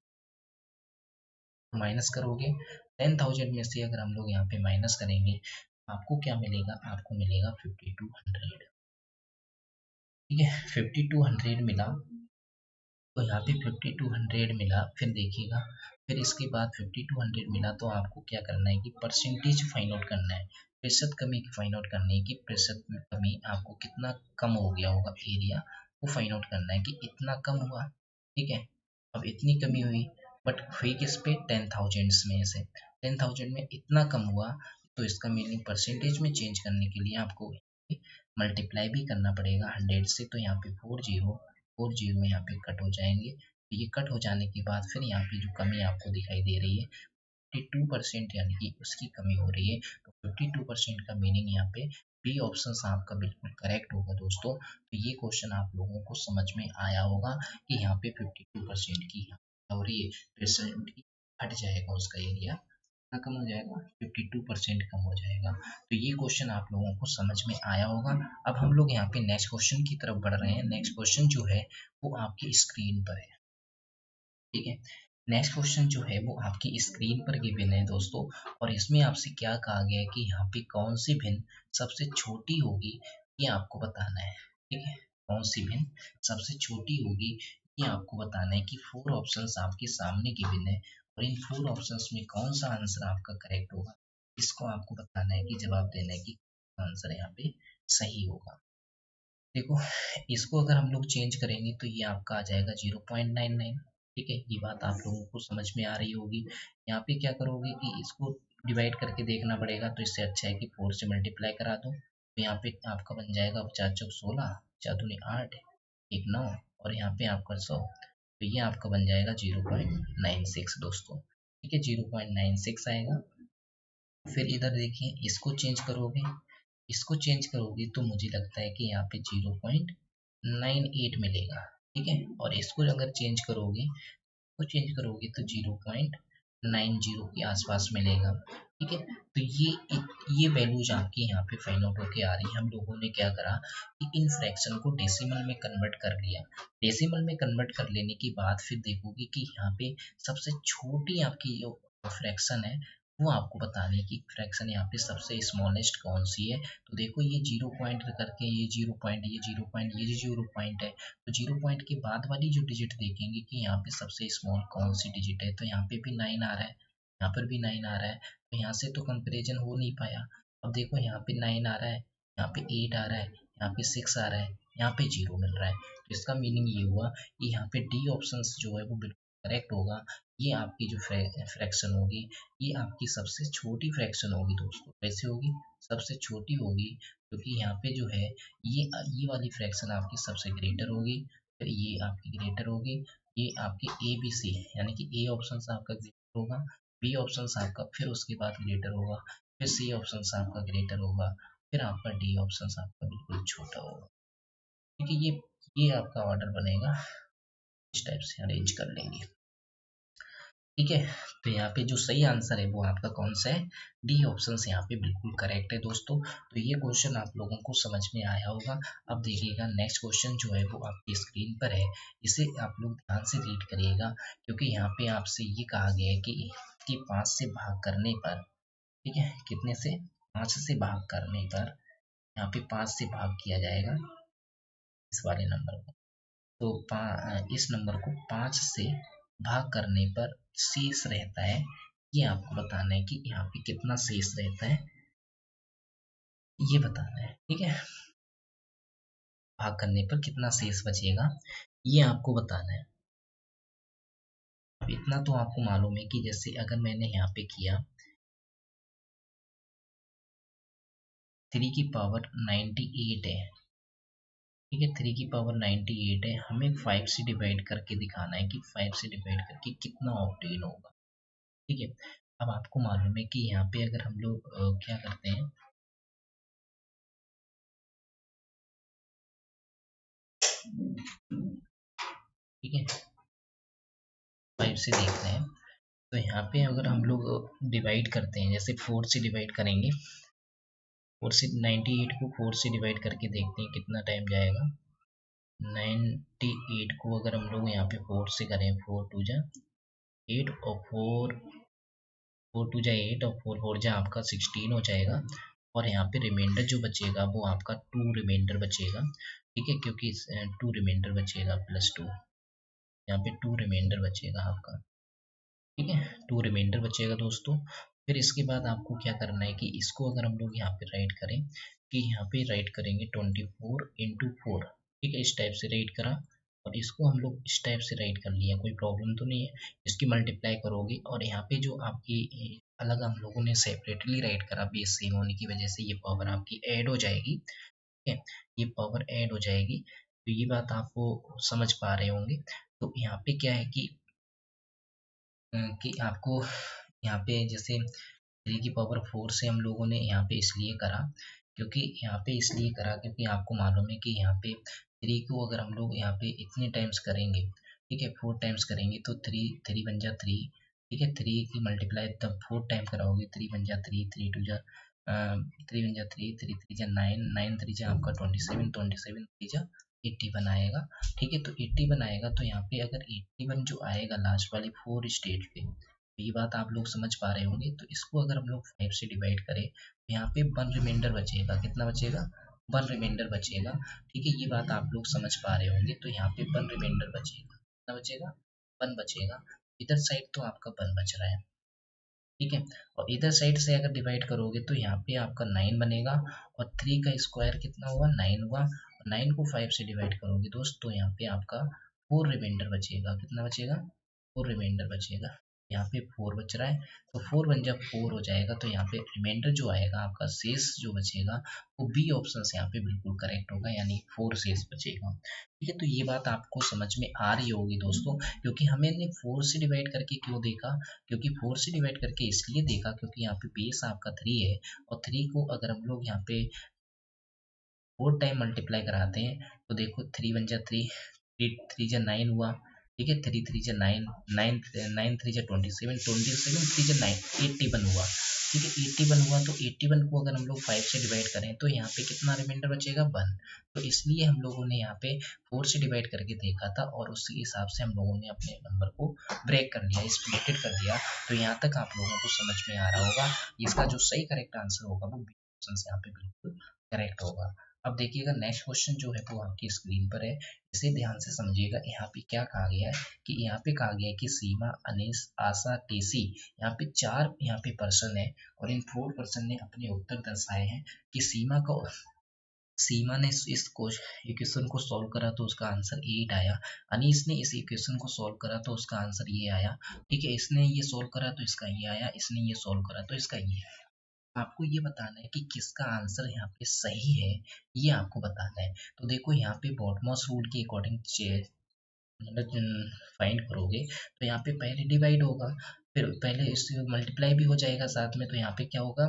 माइनस करोगे 10,000 में से, अगर हम लोग यहाँ पे माइनस करेंगे, आपको क्या मिलेगा? आपको मिलेगा 5200, ठीक है। 5200 मिला, तो यहाँ पे 5200 मिला, फिर देखिएगा, फिर इसके बाद 5200 मिला तो आपको क्या करना है कि परसेंटेज फाइंड आउट करना है, प्रतिशत कमी फाइंड आउट करनी है, कि प्रतिशत कमी आपको कितना कम हो गया होगा एरिया, वो फाइंड आउट करना है कि इतना कम हुआ, ठीक है। अब इतनी कमी हुई, बट हुई किस पे? 10,000 में से 10,000 में इतना कम हुआ, तो इसका मीनिंग परसेंटेज में चेंज करने के लिए आपको मल्टीप्लाई भी करना पड़ेगा 100 से। तो यहाँ पे 4 जीरो यहाँ पे कट हो जाएंगे, तो ये कट हो जाने के बाद फिर यहाँ पे जो कमी आपको दिखाई दे रही है 52%, यानी कि उसकी कमी हो रही है। तो 52% का मीनिंग यहाँ पे बी ऑप्शन आपका बिल्कुल करेक्ट होगा दोस्तों। तो ये क्वेश्चन आप लोगों को समझ में आया होगा कि यहाँ पे 52% की हो रही है, परसेंट हट जाएगा उसका एरिया, कितना कम हो जाएगा? 52% कम हो जाएगा। तो ये क्वेश्चन आप लोगों को समझ में आया होगा। अब हम लोग यहाँ पे नेक्स्ट क्वेश्चन की तरफ बढ़ रहे हैं। नेक्स्ट क्वेश्चन जो है वो आपकी स्क्रीन पर है, ठीक है। नेक्स्ट क्वेश्चन जो है वो आपकी स्क्रीन पर गिवन है दोस्तों, और इसमें आपसे क्या कहा गया है कि यहाँ पे कौन सी भिन्न सबसे छोटी होगी, ये आपको बताना है, ठीक है। कौन सी भिन्न सबसे छोटी होगी, ये आपको बताना है, कि 4 ऑप्शंस आपके सामने गिवन है, और इन 4 ऑप्शंस में कौन सा आंसर आपका करेक्ट होगा, इसको आपको बताना है, कि जवाब देना है कि आंसर यहाँ पे सही होगा। देखो, इसको अगर हम लोग चेंज करेंगे तो ये आपका आ जाएगा 0.99, ठीक है। ये बात आप लोगों को समझ में आ रही होगी। यहाँ पे क्या करोगे कि इसको डिवाइड करके देखना पड़ेगा, तो इससे अच्छा है कि 4 से मल्टीप्लाई करा दो, तो यहाँ पे आपका बन जाएगा 4 चौक 16, 4 दूनी 8, 1 9, और यहाँ पे आपका 100, तो ये आपका बन जाएगा 0.96 दोस्तों, ठीक है। 0.96 आएगा। फिर इधर देखिए, इसको चेंज करोगे तो मुझे लगता है कि यहाँ पे 0.98 मिलेगा, ठीक है। और इसको अगर चेंज करोगे तो 0.90 के आसपास मिलेगा, ठीक है। तो ये वैल्यूज आपकी यहाँ पे फाइंड आउट होके आ रही है। हम लोगों ने क्या करा कि इन फ्रैक्शन को डेसिमल में कन्वर्ट कर लिया। डेसिमल में कन्वर्ट कर लेने के बाद फिर देखोगे कि यहाँ पे सबसे छोटी आपकी जो फ्रैक्शन है वो आपको बताने की, फ्रैक्शन यहाँ पे सबसे स्मॉलेस्ट कौन सी है। तो देखो, ये 0 पॉइंट करके, ये 0 पॉइंट, ये 0 पॉइंट, ये 0 पॉइंट है, तो 0 पॉइंट के बाद वाली जो डिजिट देखेंगे कि यहाँ पे सबसे स्मॉल कौन सी डिजिट है, तो यहाँ पे भी 9 आ रहा है, यहाँ पर भी 9 आ रहा है, तो यहाँ से तो कंपेरिजन हो नहीं पाया। अब देखो, यहाँ पे 9 आ रहा है, यहाँ पे 8 आ रहा है, यहाँ पे 6 आ रहा है, यहाँ पे 0 मिल रहा है, तो इसका मीनिंग ये हुआ कि यहाँ पे डी ऑप्शन जो है वो बिल्कुल करेक्ट होगा। ये आपकी जो फ्रैक्शन होगी, ये आपकी सबसे छोटी फ्रैक्शन होगी दोस्तों। कैसे होगी? सबसे छोटी होगी, क्योंकि यहाँ पे जो है ये वाली फ्रैक्शन आपकी सबसे ग्रेटर होगी, फिर ये आपकी ग्रेटर होगी, ये आपकी ए बी सी, यानी कि ए ऑप्शन आपका ग्रेटर होगा, बी ऑप्शन आपका फिर उसके बाद ग्रेटर होगा, फिर सी ऑप्शन आपका ग्रेटर होगा, फिर आपका डी ऑप्शन आपका बिल्कुल छोटा होगा, ठीक है। ये आपका ऑर्डर बनेगा, इस टाइप से अरेंज कर लेंगे। ठीक है। तो यहाँ पे जो सही आंसर है वो आपका कौन सा है, डी ऑप्शन से यहाँ पे बिल्कुल करेक्ट है दोस्तों। तो ये क्वेश्चन आप लोगों को समझ में आया होगा। अब देखिएगा नेक्स्ट क्वेश्चन जो है वो आपकी स्क्रीन पर है, इसे आप लोग ध्यान से रीड करिएगा, क्योंकि यहाँ पे आपसे ये कहा गया है कि 5 से भाग करने पर, ठीक है, कितने से, 5 से भाग करने पर, यहाँ पे 5 से भाग किया जाएगा इस वाले नंबर को। तो इस नंबर को 5 से भाग करने पर शेष रहता है, ये आपको बताना है कि यहाँ पे कितना शेष रहता है, ये बताना है। ठीक है, भाग करने पर कितना शेष बचेगा, ये आपको बताना है। अब इतना तो आपको मालूम है कि जैसे अगर मैंने यहाँ पे किया 3 की पावर 98 है, ठीक है, 3 की पावर 98 है, हमें 5 से डिवाइड करके दिखाना है कि 5 से डिवाइड करके कितना ऑक्टेन होगा। ठीक है, अब आपको मालूम है कि यहाँ पे अगर हम लोग क्या करते हैं, ठीक है, 5 से देखते हैं। तो यहाँ पे अगर हम लोग डिवाइड करते हैं, जैसे 4 से डिवाइड करेंगे, 4 से 98 को 4 से डिवाइड करके देखते हैं कितना टाइम जाएगा। 98 को अगर हम लोग यहाँ पे 4 से करें, 4 टू जा 8 और 4 टू जा 8 और 4 जा आपका 16 हो जाएगा। और यहाँ पे रिमाइंडर जो बचेगा वो आपका 2 रिमाइंडर बचेगा। ठीक है, क्योंकि 2 रिमाइंडर बचेगा प्लस 2, यहाँ पे 2 रिमाइंडर बचेगा आपका। ठीक है, 2 रिमाइंडर बचेगा दोस्तों। फिर इसके बाद आपको क्या करना है कि इसको अगर हम लोग यहाँ पे राइट करें, कि यहाँ पे राइट करेंगे 24 इंटू 4, ठीक है, इस टाइप से राइट करा, और इसको हम लोग इस टाइप से राइट कर लिया, कोई प्रॉब्लम तो नहीं है। इसकी मल्टीप्लाई करोगे और यहाँ पे जो आपकी अलग हम लोगों ने सेपरेटली राइट करा, बेस सेम होने की वजह से ये पावर आपकी ऐड हो जाएगी। ठीक है, ये पावर ऐड हो जाएगी। तो ये बात आपको समझ पा रहे होंगे। तो यहाँ पे क्या है कि आपको यहाँ पे जैसे 3 की पावर 4 से हम लोगों ने यहाँ पे इसलिए करा, क्योंकि यहाँ पे इसलिए करा क्योंकि आपको मालूम है कि यहाँ पे 3 को अगर हम लोग यहाँ पे इतने टाइम्स करेंगे, ठीक है, 4 टाइम्स करेंगे तो 3 बन जा 3, ठीक है, 3 की मल्टीप्लाई तब 4 टाइम कराओगे, 3 बन जा 3, 3 टू जा 3 बन जा 3, 3 3 जा 9, 9 3 जा आपका 27, 27 3 जा 81 आएगा। ठीक है, तो 81 आएगा, तो यहाँ पे अगर 81 जो आएगा लास्ट वाली 4 स्टेज पे, तो ये बात आप लोग समझ पा रहे होंगे। तो इसको अगर हम लोग 5 से डिवाइड करें तो यहाँ पे 1 रिमाइंडर बचेगा, कितना बचेगा, 1 रिमाइंडर बचेगा। ठीक है, ये बात आप लोग समझ पा रहे होंगे। तो यहाँ पे 1 रिमाइंडर बचेगा, कितना बचेगा, 1 बचेगा। इधर साइड तो आपका 1 बच रहा है। ठीक है, और इधर साइड से अगर डिवाइड करोगे तो यहाँ पे आपका 9 बनेगा, और 3 का स्क्वायर कितना हुआ, 9 हुआ, और 9 को 5 से डिवाइड करोगे दोस्त तो यहाँ पे आपका 4 रिमाइंडर बचेगा, कितना बचेगा, 4 रिमाइंडर बचेगा। यहाँ पे 4 बच रहा है, तो 4 बन जब 4 हो जाएगा तो यहाँ पे रिमाइंडर जो आएगा आपका शेष जो बचेगा वो बी ऑप्शन से यहाँ पे बिल्कुल करेक्ट होगा, यानी 4 शेष बचेगा। ठीक है, तो ये बात आपको समझ में आ रही होगी दोस्तों, क्योंकि हमने 4 से डिवाइड करके क्यों देखा, क्योंकि 4 से डिवाइड करके इसलिए देखा क्योंकि यहाँ पे बेस आपका 3 है, और 3 को अगर हम लोग यहाँ पे 4 टाइम मल्टीप्लाई कराते हैं तो देखो 3 बन जा 3, 3 3 जा 9 हुआ, ठीक है, 3 3 जा 9, 9 9 3 जा 27, 27 3 जा 9, 81 हुआ। ठीक है, 81 हुआ, तो 81 को अगर हम लोग 5 से डिवाइड करें तो यहाँ पे कितना रिमाइंडर बचेगा, 1। तो इसलिए हम लोगों ने यहाँ पे 4 से डिवाइड करके देखा था, और उसी हिसाब से हम लोगों ने अपने नंबर को ब्रेक कर लिया, स्प्लिटेड कर दिया। तो यहाँ तक आप लोगों को समझ में आ रहा होगा। इसका जो सही करेक्ट आंसर होगा वो बी ऑप्शन से यहाँ पे बिल्कुल करेक्ट होगा। अब देखिएगा नेक्स्ट क्वेश्चन जो है वो आपकी स्क्रीन पर है, इसे ध्यान से समझिएगा। यहाँ पे क्या कहा गया है कि यहाँ पे कहा गया है कि सीमा, अनीस, आशा, टेसी, यहाँ पे 4 यहाँ पे पर्सन है, और इन 4 पर्सन ने अपने उत्तर दर्शाए हैं कि सीमा ने इस इक्वेशन को सॉल्व करा तो उसका आंसर 8 आया। अनीस ने इस इक्वेशन को सॉल्व करा तो उसका आंसर ये आया। ठीक है, इसने ये सॉल्व करा तो इसका ये आया, इसने ये सॉल्व करा तो इसका ये आया। आपको ये बताना है कि किसका आंसर यहाँ पे सही है, ये आपको बताना है। तो देखो यहाँ पे बॉटमॉस रूल के अकॉर्डिंग फाइंड करोगे तो यहाँ पे पहले डिवाइड होगा, फिर पहले इससे मल्टीप्लाई भी हो जाएगा साथ में, तो यहाँ पे क्या होगा,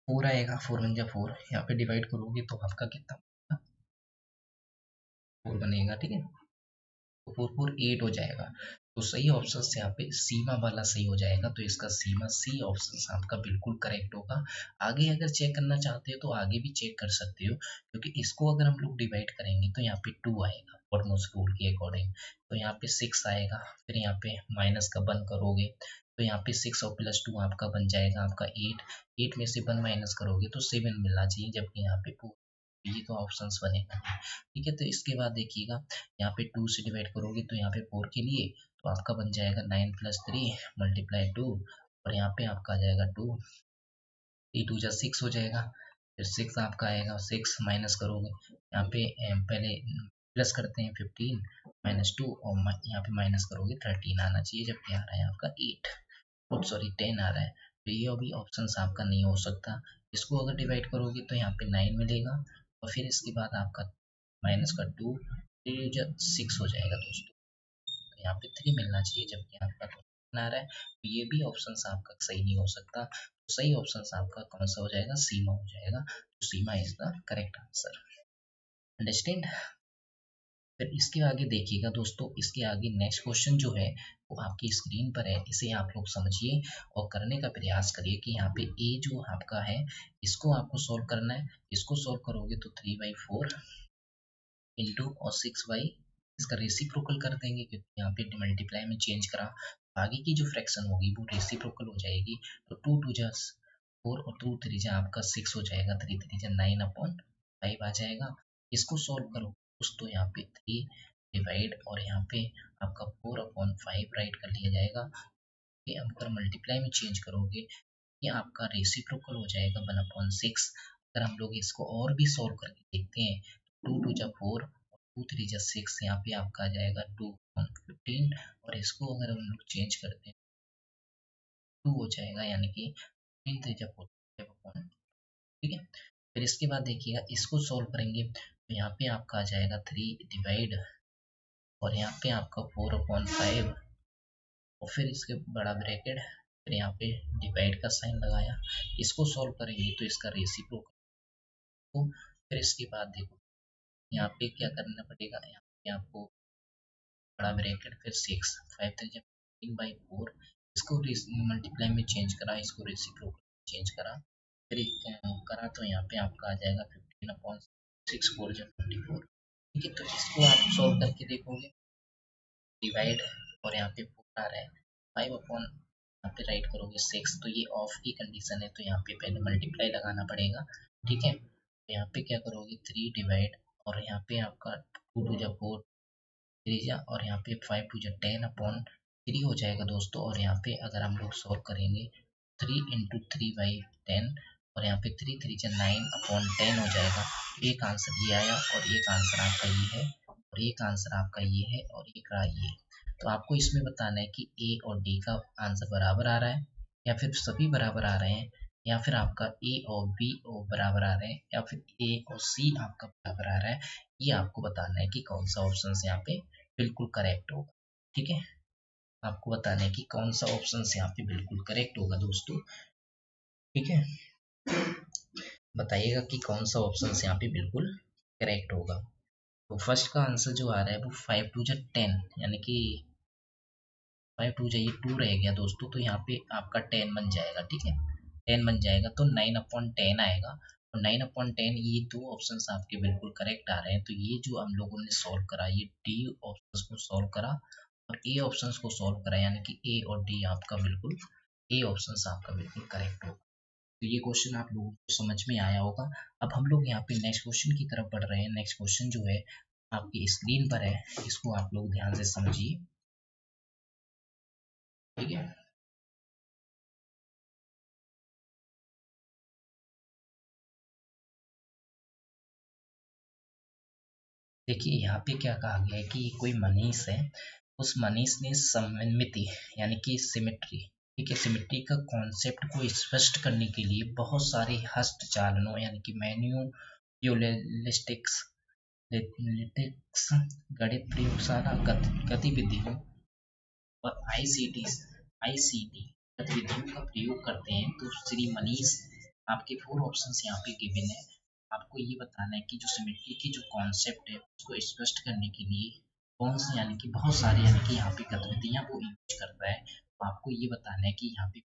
4 आएगा, 4 बन जा 4, यहाँ पे डिवाइड करोगे तो आपका कितना 4 बनेगा। ठीक है, तो 4 4 8 हो जाएगा। तो सही ऑप्शन यहाँ पे सीमा वाला सही हो जाएगा, तो इसका सीमा सी ऑप्शन आपका बिल्कुल करेक्ट होगा। आगे अगर चेक करना चाहते हो तो आगे भी चेक कर सकते हो, क्योंकि इसको अगर हम लोग डिवाइड करेंगे तो यहाँ पे 2 आएगा फॉर्मोस रूल के अकॉर्डिंग, तो यहाँ पे 6 आएगा, फिर यहाँ पे माइनस का 1 करोगे तो यहाँ पे 6 और +2 आपका बन जाएगा आपका 8, 8 में से 1 माइनस करोगे तो 7 मिलना चाहिए, जबकि यहाँ पे ये तो ऑप्शंस बनेगा नहीं। ठीक है, तो इसके बाद देखिएगा यहाँ पे 2 से डिवाइड करोगे तो यहाँ पे 4 के लिए तो आपका बन जाएगा 9 + 3 × 2, और यहाँ पे आपका आ जाएगा 2, 3 2 जा 6 हो जाएगा, फिर 6 आपका आएगा, 6 माइनस करोगे यहाँ पे पहले प्लस करते हैं 15 - 2 और यहाँ पे माइनस करोगे 13 आना चाहिए, जबकि आ रहा है आपका 8, सॉरी 10 आ रहा है, तो ये अभी ऑप्शन आपका नहीं हो सकता। इसको अगर डिवाइड करोगे तो यहाँ पे 9 मिलेगा, और फिर इसके बाद आपका माइनस का 2, 3 जा 6 हो जाएगा दोस्तों, तो यहाँ पे 3 मिलना चाहिए, जबकि आपका क्वेश्चन आ रहा है, तो ये भी ऑप्शन आपका सही नहीं हो सकता। तो सही ऑप्शन आपका कौन सा हो जाएगा, सीमा हो जाएगा, तो सीमा is the correct answer. Understand. फिर इसके आगे देखिएगा दोस्तों, इसके आगे नेक्स्ट क्वेश्चन जो है वो आपकी स्क्रीन पर है, इसे आप लोग समझिए और करने का प्रयास करिए कि यहाँ पे ए जो आपका है इसको आपको सोल्व करना है। इसको सोल्व करोगे तो 3/4 इंटू और 6y, इसका रेसिप्रोकल कर देंगे क्योंकि यहाँ पे मल्टीप्लाई में चेंज करा, आगे की जो फ्रैक्शन होगी वो रेसिप्रोकल हो जाएगी, तो 2 2 जा 4 और 2 3 जा आपका 6 हो जाएगा, 3 3 जा 9/5 आ जाएगा। इसको सोल्व करो दोस्तों, यहाँ पे 3 डिवाइड और यहाँ पे आपका 4/5 राइट कर लिया जाएगा। ये अगर मल्टीप्लाई में चेंज करोगे ये आपका रेसिप्रोकल हो जाएगा 1/6। अगर हम लोग इसको और भी सोल्व करके देखते हैं, 2 2 जा 4 और 2 3 जा 6, यहाँ पे आपका आ जाएगा 2/15, और इसको अगर हम लोग चेंज करते हैं 2 हो जाएगा, यानी कि 3 3 जा 4, ठीक है। फिर इसके बाद देखिएगा इसको सोल्व करेंगे तो यहाँ पे आपका आ जाएगा 3 डिवाइड और यहाँ पे आपका 4/5 और फिर इसके बड़ा ब्रैकेट, फिर यहाँ पे डिवाइड का साइन लगाया। इसको सोल्व करेंगे तो इसका रेसिप्रोकल, तो फिर इसके बाद देखो यहाँ पे क्या करना पड़ेगा, यहाँ पे आपको बड़ा ब्रैकेट फिर 6 5 3 15/4, इसको मल्टीप्लाई में चेंज करा, इसको रेसिप्रोकल चेंज करा, फिर करा तो यहाँ पे आपका आ जाएगा 15/6 4 जा 24। ठीक है, तो इसको आप सॉल्व करके देखोगे, डिवाइड और यहाँ पे 4 आ रहा है, 5 अपॉन यहाँ पे राइट करोगे 6, तो ये ऑफ की कंडीशन है, तो यहाँ पे पहले मल्टीप्लाई लगाना पड़ेगा। ठीक है, तो यहाँ पे क्या करोगे 3 डिवाइड और यहाँ पे आपका 2 2 जा 4 3 जा और यहाँ पे 5 2 जा 10/3 हो जाएगा दोस्तों, और यहाँ पे अगर हम लोग सॉल्व करेंगे 3 × 3/10 और यहाँ पे 3 3 जा 9/10 हो जाएगा। एक आंसर ये आया और एक आंसर आपका ये है और एक आंसर आपका ये है और एक रहा ये। तो आपको इसमें बताना है कि ए और डी का आंसर बराबर आ रहा है या फिर सभी बराबर आ रहे हैं, या फिर आपका ए और बी और बराबर आ रहे हैं, या फिर ए और सी आपका बराबर आ रहा है। ये आपको बताना है कि कौन सा ऑप्शन यहाँ पे बिल्कुल करेक्ट होगा। ठीक है, आपको बताना है कि कौन सा ऑप्शन यहाँ पे बिल्कुल करेक्ट होगा दोस्तों। ठीक है, बताइएगा कि कौन सा ऑप्शन यहाँ पे बिल्कुल करेक्ट होगा। तो फर्स्ट का आंसर जो आ रहा है वो 5 2 जा 10, यानी कि 5 2 जा ये 2 रह गया दोस्तों, तो यहाँ पे आपका 10 बन जाएगा। ठीक है, 10 बन जाएगा तो 9/10 आएगा, और 9/10 ये दो ऑप्शंस आपके बिल्कुल करेक्ट आ रहे हैं। तो ये जो हम लोगों ने सॉल्व करा, ये डी ऑप्शंस को सॉल्व करा और ए ऑप्शंस को सॉल्व करा, यानी कि ए और डी आपका बिल्कुल, ए ऑप्शंस आपका बिल्कुल करेक्ट होगा। तो ये क्वेश्चन आप लोगों को समझ में आया होगा। अब हम लोग यहाँ पे नेक्स्ट क्वेश्चन की तरफ बढ़ रहे हैं। नेक्स्ट क्वेश्चन जो है आपकी स्क्रीन पर है, इसको आप लोग ध्यान से समझिए। ठीक है, देखिए यहाँ पे क्या कहा गया है कि कोई मनीष है, उस मनीष ने सममिति यानी कि सिमेट्री, ठीक है, सिमेट्री का कॉन्सेप्ट को स्पष्ट करने के लिए बहुत सारे हस्तचालनों यानी कि मैन्युअलिस्टिक्स लिटिक्स गणित प्रयोगशाला गतिविधियों और आईसीटी गतिविधियों का प्रयोग करते हैं। तो श्री मनीष, आपके 4 ऑप्शंस यहाँ पे गिवन है। आपको ये बताना है कि जो सिमेट्री की जो कॉन्सेप्ट है उसको स्पष्ट करने के लिए कौन सी यानी कि बहुत सारी यानी कि यहाँ पे गतिविधियां वो यूज करता है। तो आपको ये बताना है कि यहाँ पे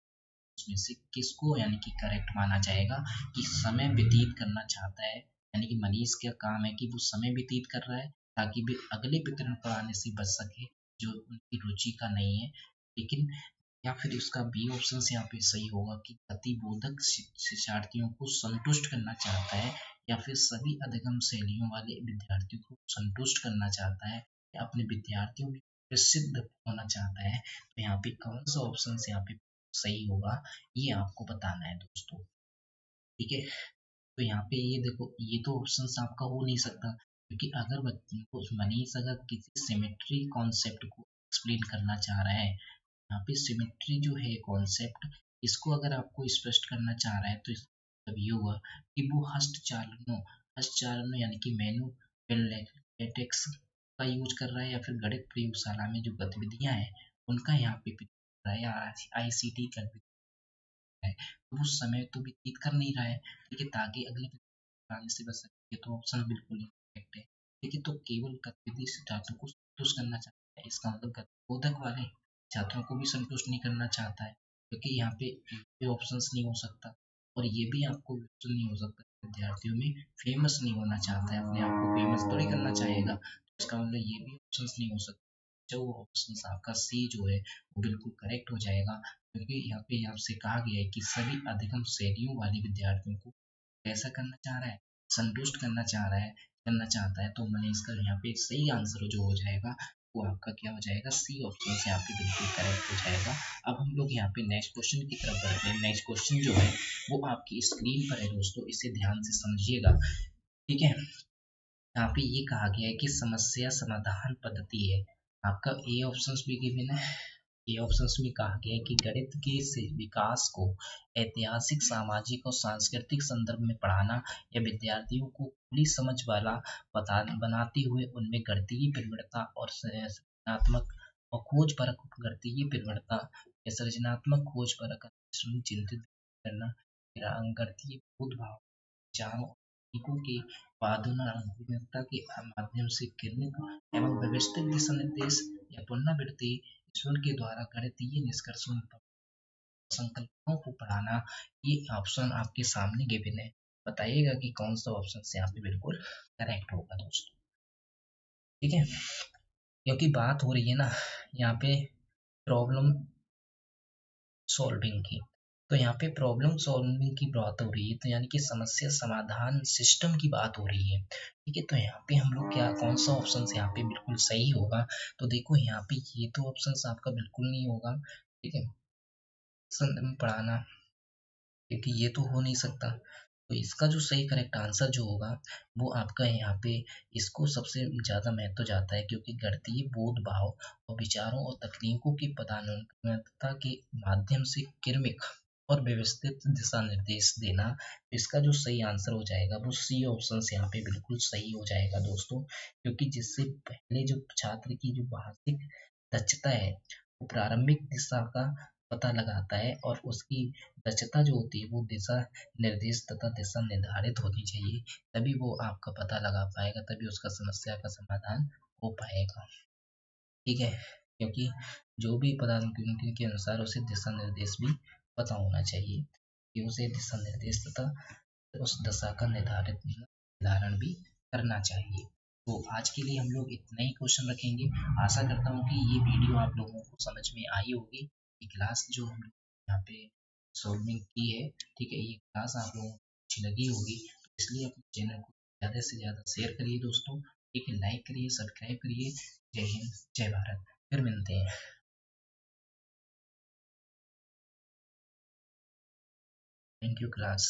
उसमें से किसको यानी कि करेक्ट माना जाएगा कि समय व्यतीत करना चाहता है, यानी कि मनीष का काम है कि वो समय व्यतीत कर रहा है ताकि भी अगले वितरण पढ़ाने से बच सके जो उनकी रुचि का नहीं है। लेकिन या फिर उसका बी ऑप्शन यहाँ पे सही होगा कि गतिबोधक शिक्षार्थियों को संतुष्ट करना चाहता है या फिर सभी अधिगम शैलियों वाले विद्यार्थियों को संतुष्ट करना चाहता है या अपने विद्यार्थियों में प्रसिद्ध होना चाहता है। तो यहाँ पे कौन सा ऑप्शन यहाँ पे सही होगा ये आपको बताना है दोस्तों। ठीक है, तो यहाँ पे ये देखो ये तो ऑप्शन आपका हो नहीं सकता क्योंकि अगर बच्चे को मनीष अगर किसी सिमेट्री कॉन्सेप्ट को एक्सप्लेन करना चाह रहा है, यहाँ पे सिमेट्री जो है कॉन्सेप्ट इसको अगर आपको स्पष्ट करना चाह रहा है तो मतलब ये होगा कि वो हस्तचालनों यानी कि मेनू लेटेक्स का यूज कर रहा है या फिर गणित प्रयोगशाला में जो गतिविधियां हैं उनका यहाँ पे या आईसीटी का है तो उस समय तो व्यतीत कर नहीं रहा है। ठीक है, ताकि अगले आने से बच सके तो ऑप्शन बिल्कुल करेक्ट है। ठीक है, तो केवल गतिविधि से छात्रों को संतुष्ट करना चाहता है, इसका मतलब गतिबोधक वाले छात्रों को भी संतुष्ट नहीं करना चाहता है क्योंकि यहाँ पे ऑप्शन नहीं हो सकता और ये भी आपको ऑप्शन नहीं हो सकता विद्यार्थियों में फेमस नहीं होना चाहता है, अपने आप को फेमस थोड़ी करना चाहेगा, तो इसका मतलब ये भी ऑप्शन नहीं हो सकता। जो ऑप्शन आपका सी जो है वो बिल्कुल करेक्ट हो जाएगा क्योंकि यहाँ पे आपसे कहा गया है कि सभी अधिगम श्रेणियों वाले विद्यार्थियों को कैसा करना चाह रहा है, संतुष्ट करना चाह रहा है, करना चाहता है। तो मैंने इसका यहाँ पे सही आंसर जो हो जाएगा वो आपका क्या हो जाएगा, सी ऑप्शन से यहाँ पे बिल्कुल करेक्ट हो जाएगा। अब हम लोग यहाँ पे नेक्स्ट क्वेश्चन की तरफ बढ़ते हैं। नेक्स्ट क्वेश्चन जो है वो आपकी स्क्रीन पर है दोस्तों, इसे ध्यान से समझिएगा। ठीक है, यहाँ पे ये कहा गया है कि समस्या समाधान पद्धति है, आपका ए ऑप्शन भी गिवन है। ए ऑप्शंस में कहा गया है कि गणित के विकास को ऐतिहासिक सामाजिक और सांस्कृतिक संदर्भ में पढ़ाना या विद्यार्थियों को खुली समझ वाला बनाते हुए उनमें गणितीय प्रवणता और सृजनात्मक और खोज परक गणितीय प्रवणता या सृजनात्मक खोज परक चिंतित करना, गणितीय बोध भाव विचारों तकनीकों के पादुनता के माध्यम से किरणित एवं व्यवस्थित दिशा निर्देश या पुनरावृत्ति ईश्वर के द्वारा गणितीय निष्कर्षों संकल्पनाओं को पढ़ाना। ये ऑप्शन आपके सामने गिवन है, बताइएगा कि कौन सा ऑप्शन से यहाँ पे बिल्कुल करेक्ट होगा दोस्तों। ठीक है, क्योंकि बात हो रही है ना यहाँ पे प्रॉब्लम सॉल्विंग की, तो यहाँ पे प्रॉब्लम सॉल्विंग की बात हो रही है तो यानी कि समस्या समाधान सिस्टम की बात हो रही है। ठीक है, तो यहाँ पे हम लोग क्या कौन सा ऑप्शन यहाँ पे बिल्कुल सही होगा, तो देखो यहाँ पे ये तो ऑप्शन आपका बिल्कुल नहीं होगा। ठीक है, संदर्भ में पढ़ाना क्योंकि ये तो हो नहीं सकता, तो इसका जो सही करेक्ट आंसर जो होगा वो आपका यहाँ पे इसको सबसे ज़्यादा महत्व जाता है क्योंकि गणितीय बोध भाव और विचारों और तकनीकों की पदानुक्रमता के माध्यम से क्रमिक और व्यवस्थित दिशा निर्देश देना, इसका जो सही आंसर हो जाएगा वो सी ऑप्शन से यहाँ पे बिल्कुल सही हो जाएगा दोस्तों। क्योंकि जिससे पहले जो छात्र की जो मानसिक दक्षता है वो प्रारंभिक दिशा का पता लगाता है और उसकी दक्षता जो होती है वो दिशा निर्देश तथा दिशा निर्धारित होनी चाहिए, तभी वो आपका पता लगा पाएगा, तभी उसका समस्या का समाधान हो पाएगा। ठीक है, क्योंकि जो भी पदानुक्रम के अनुसार उसे दिशा निर्देश भी पता होना चाहिए कि उसे दिशा निर्देश तथा उस दशा का निर्धारण भी करना चाहिए। तो आज के लिए हम लोग इतना ही क्वेश्चन रखेंगे। आशा करता हूँ कि ये वीडियो आप लोगों को समझ में आई होगी। ये क्लास जो हम लोग यहाँ पे सॉल्विंग की है, ठीक है, ये क्लास आप लोगों को अच्छी लगी होगी, तो इसलिए अपने चैनल को ज़्यादा से ज़्यादा शेयर करिए दोस्तों। ठीक है, लाइक करिए, सब्सक्राइब करिए। जय हिंद, जय भारत, फिर मिलते हैं। Thank you class.